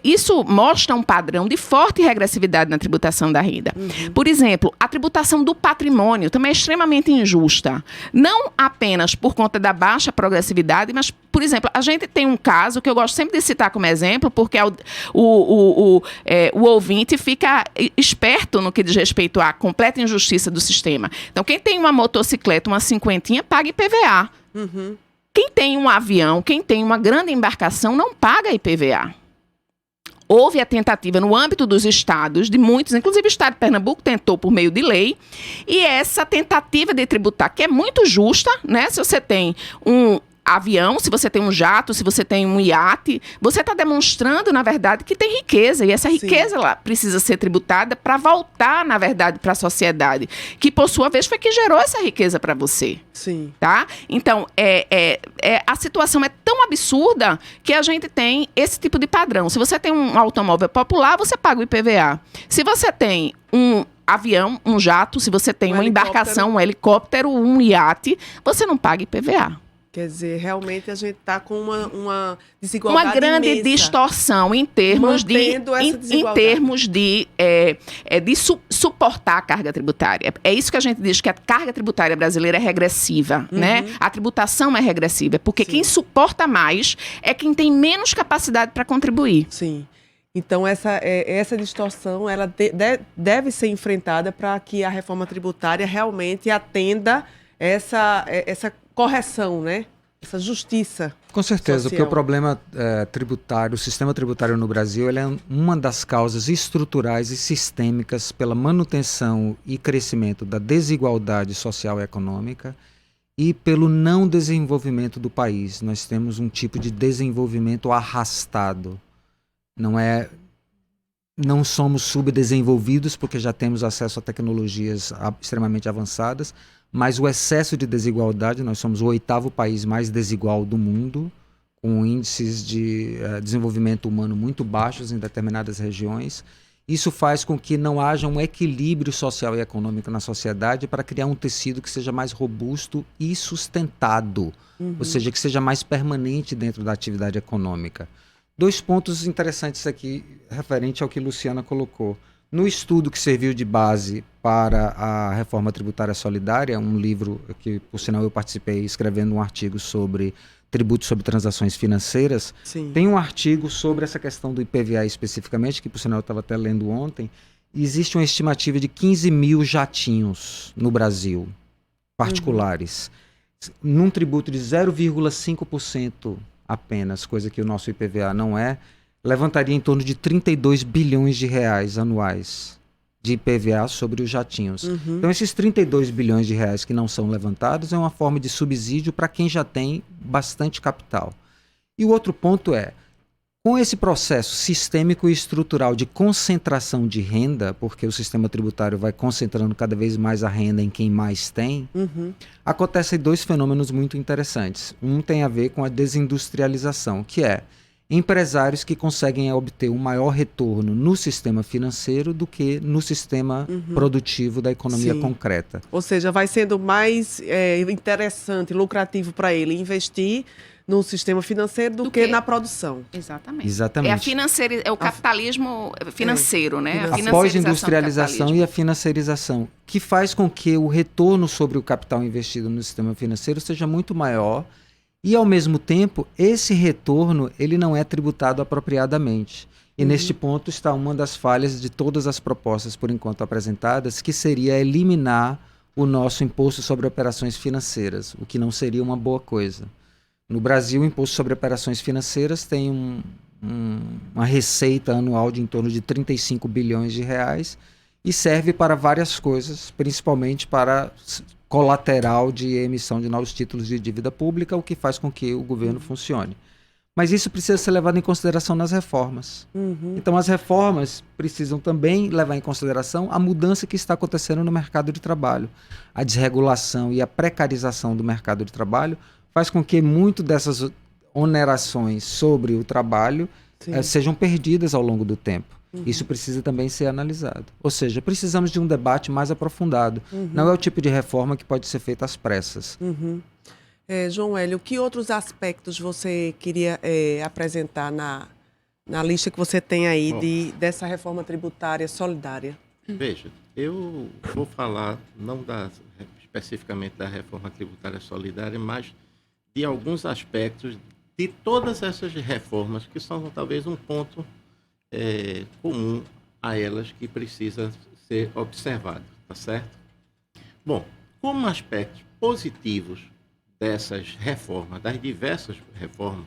isso mostra um padrão de forte regressividade na tributação da renda. Por exemplo, a tributação do patrimônio também é extremamente injusta. Não apenas por conta da baixa progressividade, mas, por exemplo, a gente tem um caso que eu gosto sempre de citar como exemplo, porque o ouvinte fica esperto no que diz respeito à completa injustiça do sistema. Então, quem tem uma motocicleta, uma cinquentinha, paga IPVA. Quem tem um avião, quem tem uma grande embarcação, não paga IPVA. Houve a tentativa no âmbito dos estados, de muitos, inclusive o estado de Pernambuco tentou por meio de lei, e essa tentativa de tributar, que é muito justa, né? Se você tem um avião, se você tem um jato, se você tem um iate, você está demonstrando, na verdade, que tem riqueza. E essa riqueza ela precisa ser tributada para voltar, na verdade, para a sociedade, que, por sua vez, foi que gerou essa riqueza para você. Tá? Então, a situação é tão absurda que a gente tem esse tipo de padrão. Se você tem um automóvel popular, você paga o IPVA. Se você tem um avião, um jato, se você tem uma embarcação, um helicóptero, um iate, você não paga IPVA. Quer dizer, realmente a gente está com uma desigualdade uma grande imensa, distorção em termos de suportar a carga tributária. É isso que a gente diz, que a carga tributária brasileira é regressiva, né? A tributação é regressiva, porque quem suporta mais é quem tem menos capacidade para contribuir. Sim. Então, essa distorção ela deve ser enfrentada para que a reforma tributária realmente atenda essa correção, né? Essa justiça. Com certeza, social. porque o problema tributário, o sistema tributário no Brasil, ele é uma das causas estruturais e sistêmicas pela manutenção e crescimento da desigualdade social e econômica e pelo não desenvolvimento do país. Nós temos um tipo de desenvolvimento arrastado. Não somos subdesenvolvidos porque já temos acesso a tecnologias extremamente avançadas, mas o excesso de desigualdade, nós somos o 8º país mais desigual do mundo, com índices de desenvolvimento humano muito baixos em determinadas regiões. Isso faz com que não haja um equilíbrio social e econômico na sociedade para criar um tecido que seja mais robusto e sustentado, ou seja, que seja mais permanente dentro da atividade econômica. 2 pontos interessantes aqui, referente ao que Luciana colocou. No estudo que serviu de base para a Reforma Tributária Solidária, um livro que, por sinal, eu participei escrevendo um artigo sobre tributos sobre transações financeiras, tem um artigo sobre essa questão do IPVA especificamente, que, por sinal, eu estava até lendo ontem. Existe uma estimativa de 15 mil jatinhos no Brasil, particulares, num tributo de 0,5% apenas, coisa que o nosso IPVA não é, levantaria em torno de 32 bilhões de reais anuais de IPVA sobre os jatinhos. Então, esses 32 bilhões de reais que não são levantados é uma forma de subsídio para quem já tem bastante capital. E o outro ponto é, com esse processo sistêmico e estrutural de concentração de renda, porque o sistema tributário vai concentrando cada vez mais a renda em quem mais tem, acontecem 2 fenômenos muito interessantes. Um tem a ver com a desindustrialização, que é empresários que conseguem obter um maior retorno no sistema financeiro do que no sistema produtivo da economia concreta. Ou seja, vai sendo mais interessante, lucrativo para ele investir no sistema financeiro do que na produção. Exatamente. É o capitalismo financeiro, né? A pós-industrialização e a financiarização, que faz com que o retorno sobre o capital investido no sistema financeiro seja muito maior. E, ao mesmo tempo, esse retorno ele não é tributado apropriadamente. E neste ponto está uma das falhas de todas as propostas por enquanto apresentadas, que seria eliminar o nosso imposto sobre operações financeiras, o que não seria uma boa coisa. No Brasil, o imposto sobre operações financeiras tem uma receita anual de em torno de 35 bilhões de reais e serve para várias coisas, principalmente para colateral de emissão de novos títulos de dívida pública, o que faz com que o governo funcione. Mas isso precisa ser levado em consideração nas reformas. Então, as reformas precisam também levar em consideração a mudança que está acontecendo no mercado de trabalho. A desregulação e a precarização do mercado de trabalho faz com que muito dessas onerações sobre o trabalho sejam perdidas ao longo do tempo. Isso precisa também ser analisado. Ou seja, precisamos de um debate mais aprofundado. Não é o tipo de reforma que pode ser feita às pressas. João Hélio, que outros aspectos você queria apresentar na lista que você tem aí dessa reforma tributária solidária? Veja, eu vou falar não especificamente da reforma tributária solidária, mas de alguns aspectos de todas essas reformas que são talvez um ponto comum a elas que precisa ser observado, tá certo? Bom, como aspectos positivos dessas reformas, das diversas reformas,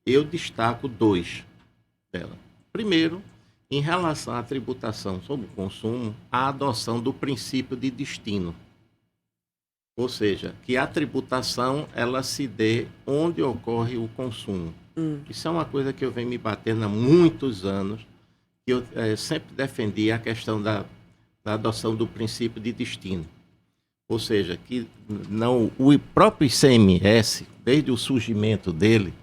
eu destaco 2 delas. Primeiro, em relação à tributação sobre o consumo, a adoção do princípio de destino. Ou seja, que a tributação ela se dê onde ocorre o consumo. Isso é uma coisa que eu venho me batendo há muitos anos, que eu sempre defendi a questão da adoção do princípio de destino. Ou seja, que não, o próprio ICMS, desde o surgimento dele,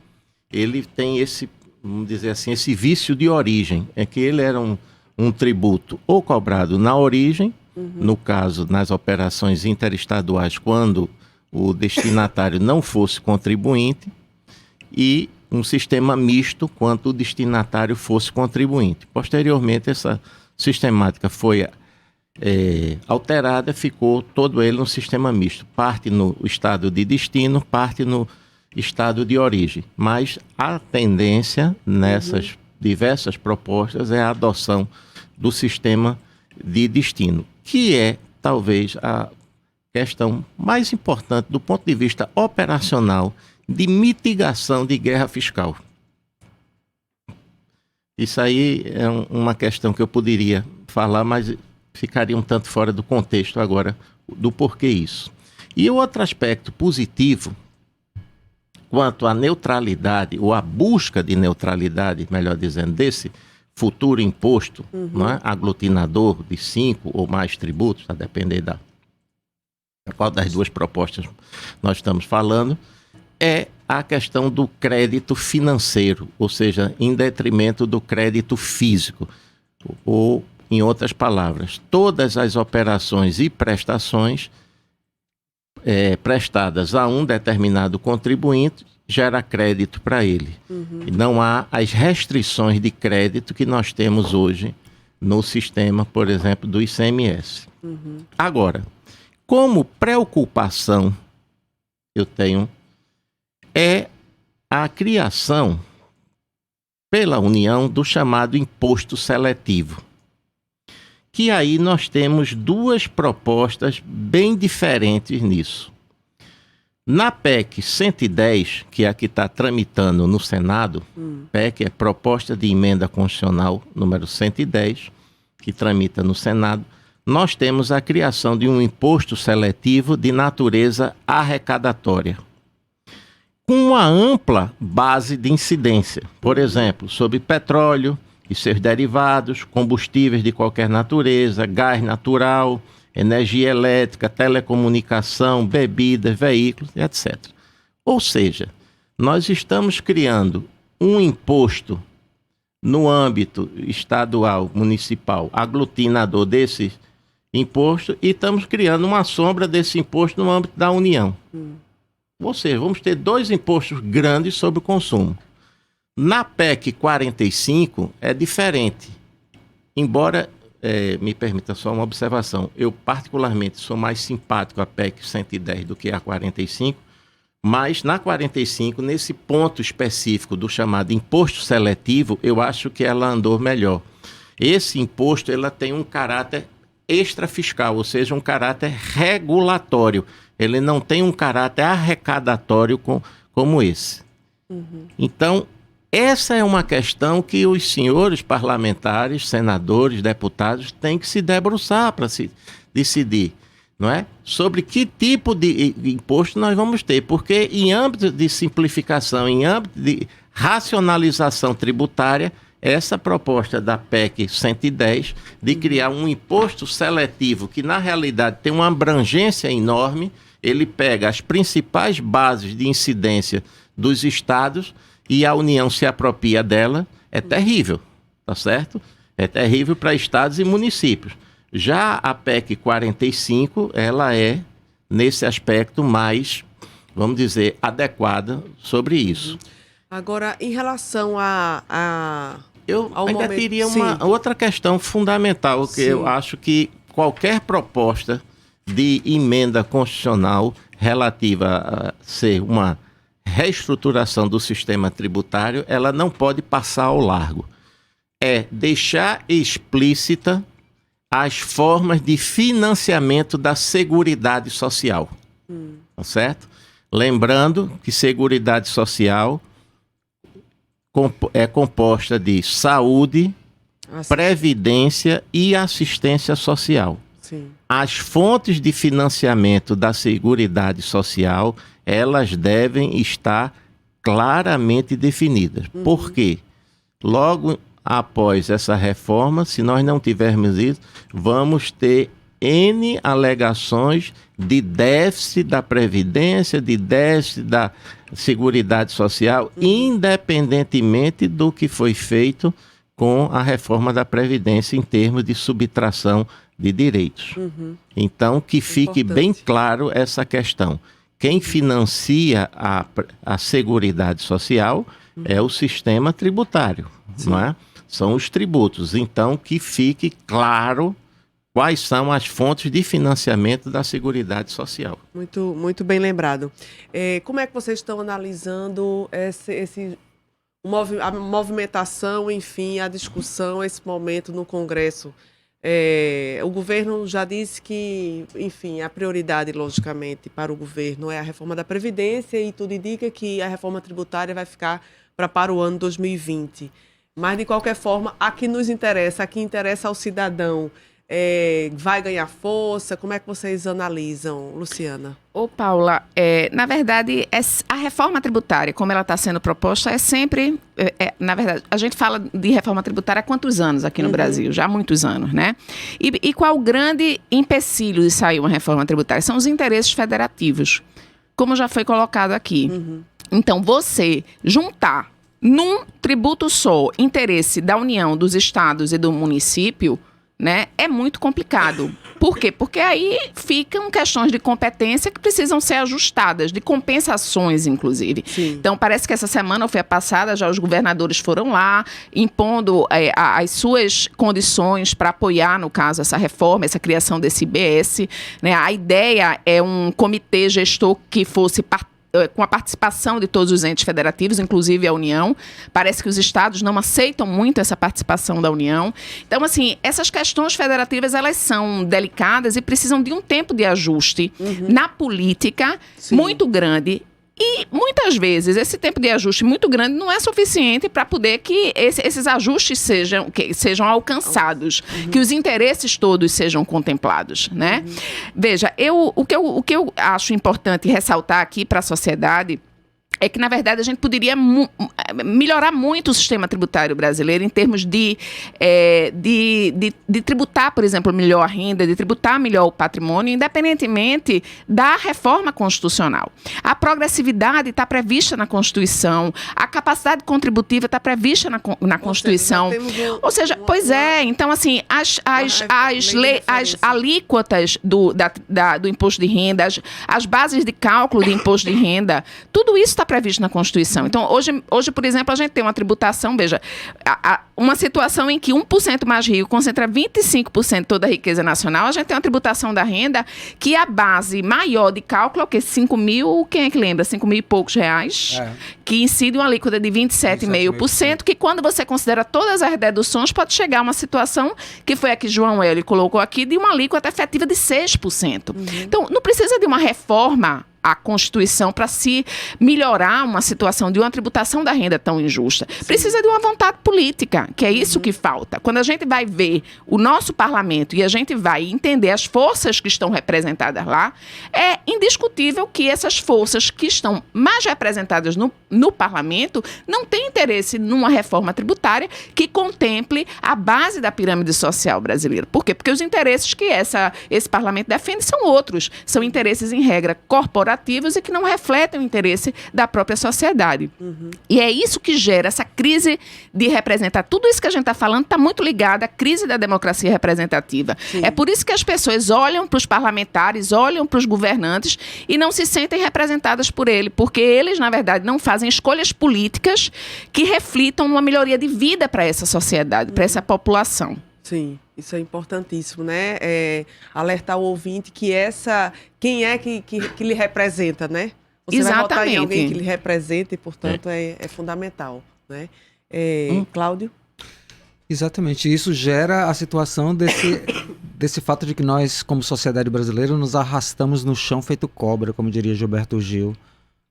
ele tem esse, vamos dizer assim, esse vício de origem, é que ele era um tributo ou cobrado na origem, no caso, nas operações interestaduais, quando o destinatário não fosse contribuinte, e um sistema misto, quando o destinatário fosse contribuinte. Posteriormente, essa sistemática foi alterada, ficou todo ele no sistema misto, parte no estado de destino, parte no estado de origem, mas a tendência nessas diversas propostas é a adoção do sistema de destino, que é talvez a questão mais importante do ponto de vista operacional de mitigação de guerra fiscal. Isso aí é uma questão que eu poderia falar, mas ficaria um tanto fora do contexto agora do porquê isso. E o outro aspecto positivo, quanto à neutralidade, ou à busca de neutralidade, melhor dizendo, desse futuro imposto, não é? Aglutinador de 5 ou mais tributos, a depender da qual das duas propostas nós estamos falando, é a questão do crédito financeiro, ou seja, em detrimento do crédito físico, ou em outras palavras, todas as operações e prestações prestadas a um determinado contribuinte gera crédito para ele. E não há as restrições de crédito que nós temos hoje no sistema, por exemplo, do ICMS. Agora, como preocupação, eu tenho a criação pela União do chamado imposto seletivo. Que aí nós temos 2 propostas bem diferentes nisso. Na PEC 110, que é a que está tramitando no Senado, PEC é Proposta de Emenda Constitucional número 110, que tramita no Senado, nós temos a criação de um imposto seletivo de natureza arrecadatória, com uma ampla base de incidência, por exemplo, sobre petróleo e seus derivados, combustíveis de qualquer natureza, gás natural, energia elétrica, telecomunicação, bebidas, veículos, etc. Ou seja, nós estamos criando um imposto no âmbito estadual, municipal, aglutinador desse imposto, e estamos criando uma sombra desse imposto no âmbito da União. Ou seja, vamos ter 2 impostos grandes sobre o consumo. Na PEC 45 é diferente. Embora, me permita só uma observação, eu particularmente sou mais simpático à PEC 110 do que a 45, Mas na 45, nesse ponto específico do chamado imposto seletivo, eu acho que ela andou melhor. Esse imposto ela tem um caráter extrafiscal, ou seja, um caráter regulatório. Ele não tem um caráter arrecadatório como esse. Então, essa é uma questão que os senhores parlamentares, senadores, deputados têm que se debruçar para se decidir, não é? Sobre que tipo de imposto nós vamos ter, porque em âmbito de simplificação, em âmbito de racionalização tributária, essa proposta da PEC 110 de criar um imposto seletivo que na realidade tem uma abrangência enorme, ele pega as principais bases de incidência dos estados e a União se apropria dela, é terrível, tá certo? É terrível para estados e municípios. Já a PEC 45, ela é, nesse aspecto, mais, vamos dizer, adequada sobre isso. Agora, em relação eu ao ainda momento... teria uma outra questão fundamental, que eu acho que qualquer proposta de emenda constitucional relativa a ser uma reestruturação do sistema tributário, ela não pode passar ao largo. É deixar explícita as formas de financiamento da Seguridade Social. Tá certo? Lembrando que Seguridade Social é composta de saúde, previdência e assistência social. Sim. As fontes de financiamento da Seguridade Social, elas devem estar claramente definidas. Por quê? Logo após essa reforma, se nós não tivermos isso, vamos ter N alegações de déficit da Previdência, de déficit da Seguridade Social, independentemente do que foi feito com a reforma da Previdência em termos de subtração de direitos. Então, que fique bem claro essa questão. Quem financia a Seguridade Social é o sistema tributário, não é? São os tributos. Então, que fique claro quais são as fontes de financiamento da Seguridade Social. Muito, muito bem lembrado. Como é que vocês estão analisando a movimentação, enfim, a discussão, esse momento no Congresso? O governo já disse que, enfim, a prioridade, logicamente, para o governo é a reforma da Previdência e tudo indica que a reforma tributária vai ficar para o ano 2020. Mas, de qualquer forma, a que nos interessa, a que interessa ao cidadão, vai ganhar força? Como é que vocês analisam, Luciana? Paula, na verdade, a reforma tributária, como ela está sendo proposta, é sempre... na verdade, a gente fala de reforma tributária há quantos anos aqui no Brasil? Já há muitos anos, né? E qual o grande empecilho de sair uma reforma tributária? São os interesses federativos, como já foi colocado aqui. Então, você juntar num tributo só interesse da União, dos estados e do município, né, é muito complicado. Por quê? Porque aí ficam questões de competência que precisam ser ajustadas, de compensações, inclusive. Sim. Então, parece que essa semana, ou foi a passada, já os governadores foram lá, impondo as suas condições para apoiar, no caso, essa reforma, essa criação desse IBS. Né? A ideia é um comitê gestor que fosse com a participação de todos os entes federativos, inclusive a União. Parece que os estados não aceitam muito essa participação da União. Então, assim, essas questões federativas, elas são delicadas e precisam de um tempo de ajuste na política muito grande. E, muitas vezes, esse tempo de ajuste muito grande não é suficiente para poder que esses ajustes sejam alcançados, que os interesses todos sejam contemplados, né? Veja, o que eu acho importante ressaltar aqui para a sociedade é que, na verdade, a gente poderia melhorar muito o sistema tributário brasileiro em termos de tributar, por exemplo, melhor a renda, de tributar melhor o patrimônio, independentemente da reforma constitucional. A progressividade está prevista na Constituição, a capacidade contributiva está prevista na Constituição. Ou seja, então, assim, as alíquotas do imposto de renda, as bases de cálculo de imposto de renda, tudo isso está previsto na Constituição. Então, hoje, por exemplo, a gente tem uma tributação, veja, uma situação em que 1% mais rico concentra 25% de toda a riqueza nacional, a gente tem uma tributação da renda que a base maior de cálculo é o quê? 5 mil, quem é que lembra? 5 mil e poucos reais, que incide uma alíquota de 27,5%, que quando você considera todas as deduções, pode chegar a uma situação, que foi a que João Hélio colocou aqui, de uma alíquota efetiva de 6%. Então, não precisa de uma reforma à Constituição para se melhorar uma situação de uma tributação da renda tão injusta. Precisa de uma vontade política, que é isso que falta. Quando a gente vai ver o nosso parlamento e a gente vai entender as forças que estão representadas lá, é indiscutível que essas forças que estão mais representadas no parlamento não têm interesse numa reforma tributária que contemple a base da pirâmide social brasileira. Por quê? Porque os interesses que esse parlamento defende são outros. São interesses, em regra, corporativos e que não refletem o interesse da própria sociedade. E é isso que gera essa crise de representar. Tudo isso que a gente está falando está muito ligado à crise da democracia representativa. Sim. É por isso que as pessoas olham para os parlamentares, olham para os governantes e não se sentem representadas por ele, porque eles, na verdade, não fazem escolhas políticas que reflitam numa melhoria de vida para essa sociedade, para essa população. Sim, isso é importantíssimo, né? Alertar o ouvinte que quem é que lhe representa, né? Você vai votar em alguém que lhe representa e, portanto, é fundamental, né? Cláudio? Exatamente, isso gera a situação desse fato de que nós, como sociedade brasileira, nos arrastamos no chão feito cobra, como diria Gilberto Gil,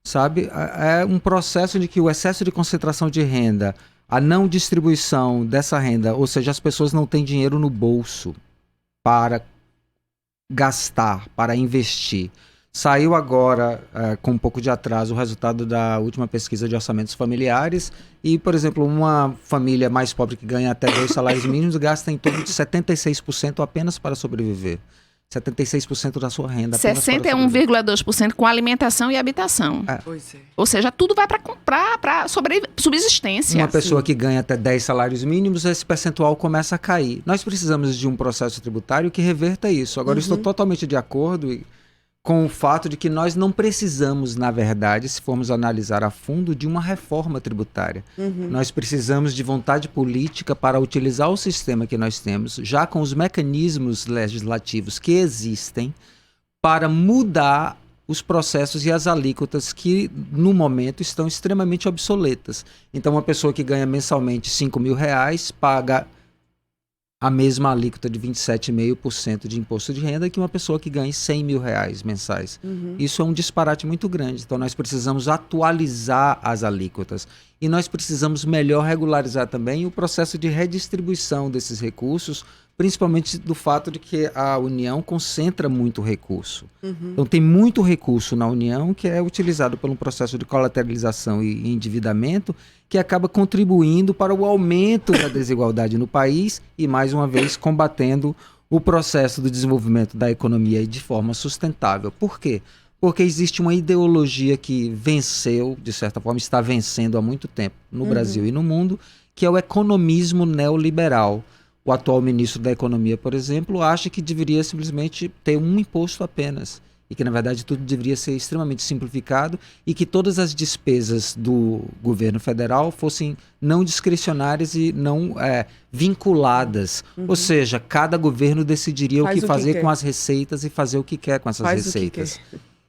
sabe? É um processo de que o excesso de concentração de renda, a não distribuição dessa renda, ou seja, as pessoas não têm dinheiro no bolso para gastar, para investir. Saiu agora, com um pouco de atraso, o resultado da última pesquisa de orçamentos familiares e, por exemplo, uma família mais pobre que ganha até 2 salários mínimos gasta em torno de 76% apenas para sobreviver. 76% da sua renda. 61,2% com alimentação e habitação. Ou seja, tudo vai para comprar, para subsistência. Uma pessoa que ganha até 10 salários mínimos, esse percentual começa a cair. Nós precisamos de um processo tributário que reverta isso. Agora, estou totalmente de acordo com o fato de que nós não precisamos, na verdade, se formos analisar a fundo, de uma reforma tributária. Nós precisamos de vontade política para utilizar o sistema que nós temos, já com os mecanismos legislativos que existem, para mudar os processos e as alíquotas que, no momento, estão extremamente obsoletas. Então, uma pessoa que ganha mensalmente R$5 mil paga a mesma alíquota de 27,5% de imposto de renda que uma pessoa que ganha R$100 mil mensais. Isso é um disparate muito grande. Então, nós precisamos atualizar as alíquotas. E nós precisamos melhor regularizar também o processo de redistribuição desses recursos, principalmente do fato de que a União concentra muito recurso. Então, tem muito recurso na União que é utilizado por um processo de colateralização e endividamento que acaba contribuindo para o aumento da desigualdade no país e, mais uma vez, combatendo o processo do desenvolvimento da economia de forma sustentável. Por quê? Porque existe uma ideologia que venceu, de certa forma, está vencendo há muito tempo no Brasil e no mundo, que é o economismo neoliberal. O atual ministro da Economia, por exemplo, acha que deveria simplesmente ter um imposto apenas e que, na verdade, tudo deveria ser extremamente simplificado e que todas as despesas do governo federal fossem não discricionárias e não vinculadas. Ou seja, cada governo decidiria o que fazer com as receitas e fazer o que quer com essas receitas.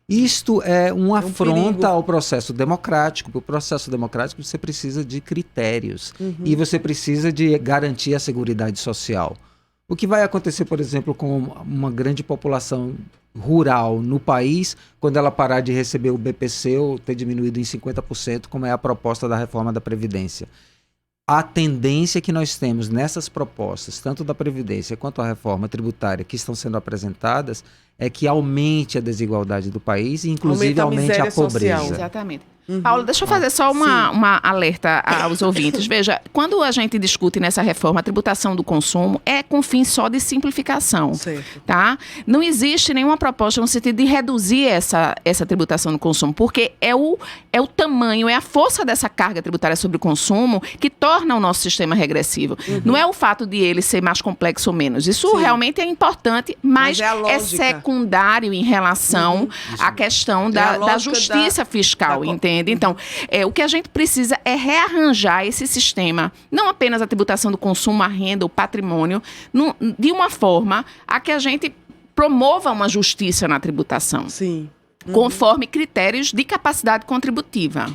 Isto é uma afronta ao processo democrático. Para o processo democrático você precisa de critérios e você precisa de garantir a seguridade social. O que vai acontecer, por exemplo, com uma grande população rural no país, quando ela parar de receber o BPC ou ter diminuído em 50%, como é a proposta da reforma da Previdência? A tendência que nós temos nessas propostas, tanto da Previdência quanto a reforma tributária que estão sendo apresentadas, é que aumente a desigualdade do país e, inclusive, aumente a pobreza. Social. Exatamente. Paulo, deixa eu fazer só uma alerta aos ouvintes. Veja, quando a gente discute nessa reforma a tributação do consumo, é com fim só de simplificação. Tá? Não existe nenhuma proposta no sentido de reduzir essa tributação do consumo, porque é o tamanho, é a força dessa carga tributária sobre o consumo que torna o nosso sistema regressivo. Não é o fato de ele ser mais complexo ou menos. Isso realmente é importante, mas é secundário em relação à questão da justiça fiscal, entende? Então, o que a gente precisa é rearranjar esse sistema, não apenas a tributação do consumo, a renda, o patrimônio, de uma forma a que a gente promova uma justiça na tributação. Sim. Conforme critérios de capacidade contributiva.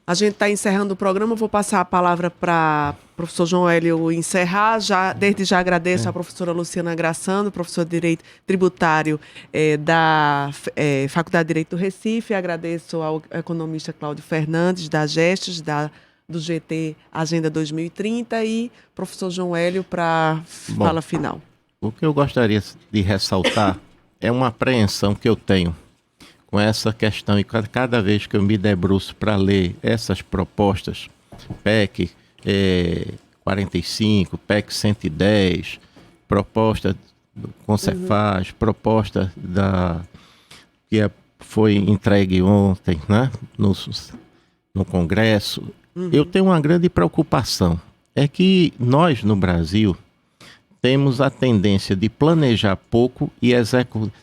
A gente está encerrando o programa, vou passar a palavra para o professor João Hélio encerrar. Desde já agradeço à professora Luciana Graçando, professor de Direito Tributário da Faculdade de Direito do Recife. Agradeço ao economista Cláudio Fernandes, da Gestos, do GT Agenda 2030, e professor João Hélio para fala final. O que eu gostaria de ressaltar é uma apreensão que eu tenho com essa questão, e cada vez que eu me debruço para ler essas propostas, PEC 45, PEC 110, proposta do Concefaz, proposta que foi entregue ontem, né, no Congresso, eu tenho uma grande preocupação. É que nós, no Brasil, temos a tendência de planejar pouco e executar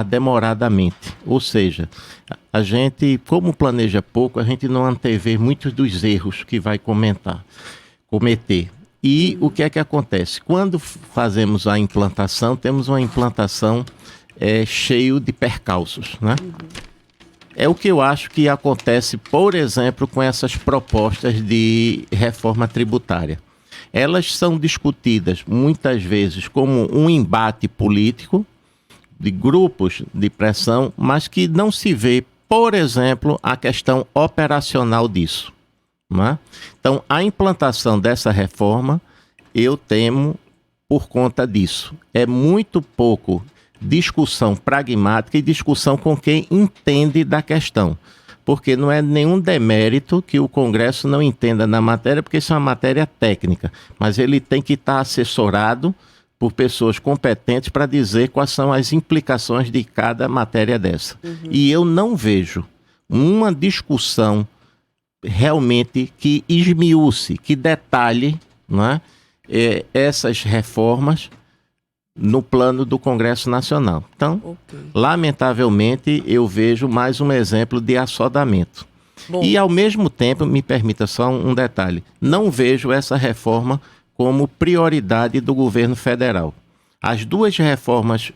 demoradamente. Ou seja, a gente, como planeja pouco, a gente não antevê muitos dos erros que vai cometer. E o que é que acontece? Quando fazemos a implantação, temos uma implantação cheio de percalços, né? É o que eu acho que acontece, por exemplo, com essas propostas de reforma tributária. Elas são discutidas muitas vezes como um embate político, de grupos de pressão, mas que não se vê, por exemplo, a questão operacional disso, né? Então, a implantação dessa reforma, eu temo por conta disso. É muito pouco discussão pragmática e discussão com quem entende da questão, porque não é nenhum demérito que o Congresso não entenda na matéria, porque isso é uma matéria técnica, mas ele tem que estar assessorado por pessoas competentes para dizer quais são as implicações de cada matéria dessa. E eu não vejo uma discussão realmente que esmiúce, que detalhe, né, essas reformas no plano do Congresso Nacional. Então, lamentavelmente, eu vejo mais um exemplo de assodamento. E, ao mesmo tempo, me permita só um detalhe, não vejo essa reforma como prioridade do governo federal. As duas reformas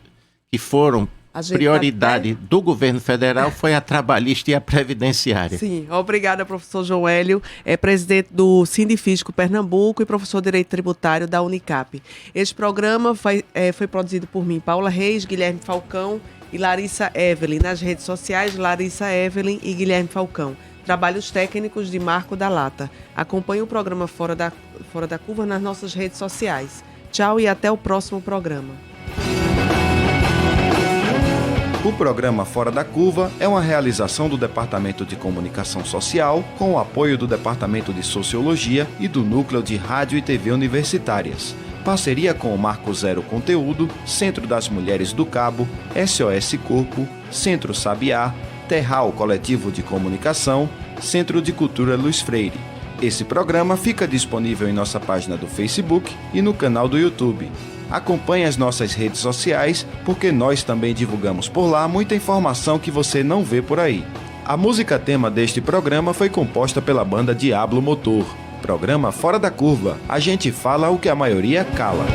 que foram prioridade do governo federal foi a trabalhista e a previdenciária. Sim, obrigada, professor João Hélio, presidente do Sindifisco Pernambuco e professor de Direito Tributário da Unicap. Este programa foi produzido por mim, Paula Reis, Guilherme Falcão e Larissa Evelyn. Nas redes sociais, Larissa Evelyn e Guilherme Falcão. Trabalhos técnicos de Marco da Lata. Acompanhe o programa Fora da Curva nas nossas redes sociais. Tchau e até o próximo programa. O programa Fora da Curva é uma realização do Departamento de Comunicação Social com o apoio do Departamento de Sociologia e do Núcleo de Rádio e TV Universitárias. Parceria com o Marco Zero Conteúdo, Centro das Mulheres do Cabo, SOS Corpo, Centro Sabiá, Terral Coletivo de Comunicação, Centro de Cultura Luiz Freire. Esse programa fica disponível em nossa página do Facebook e no canal do YouTube. Acompanhe as nossas redes sociais, porque nós também divulgamos por lá muita informação que você não vê por aí. A música tema deste programa foi composta pela banda Diablo Motor. Programa Fora da Curva. A gente fala o que a maioria cala.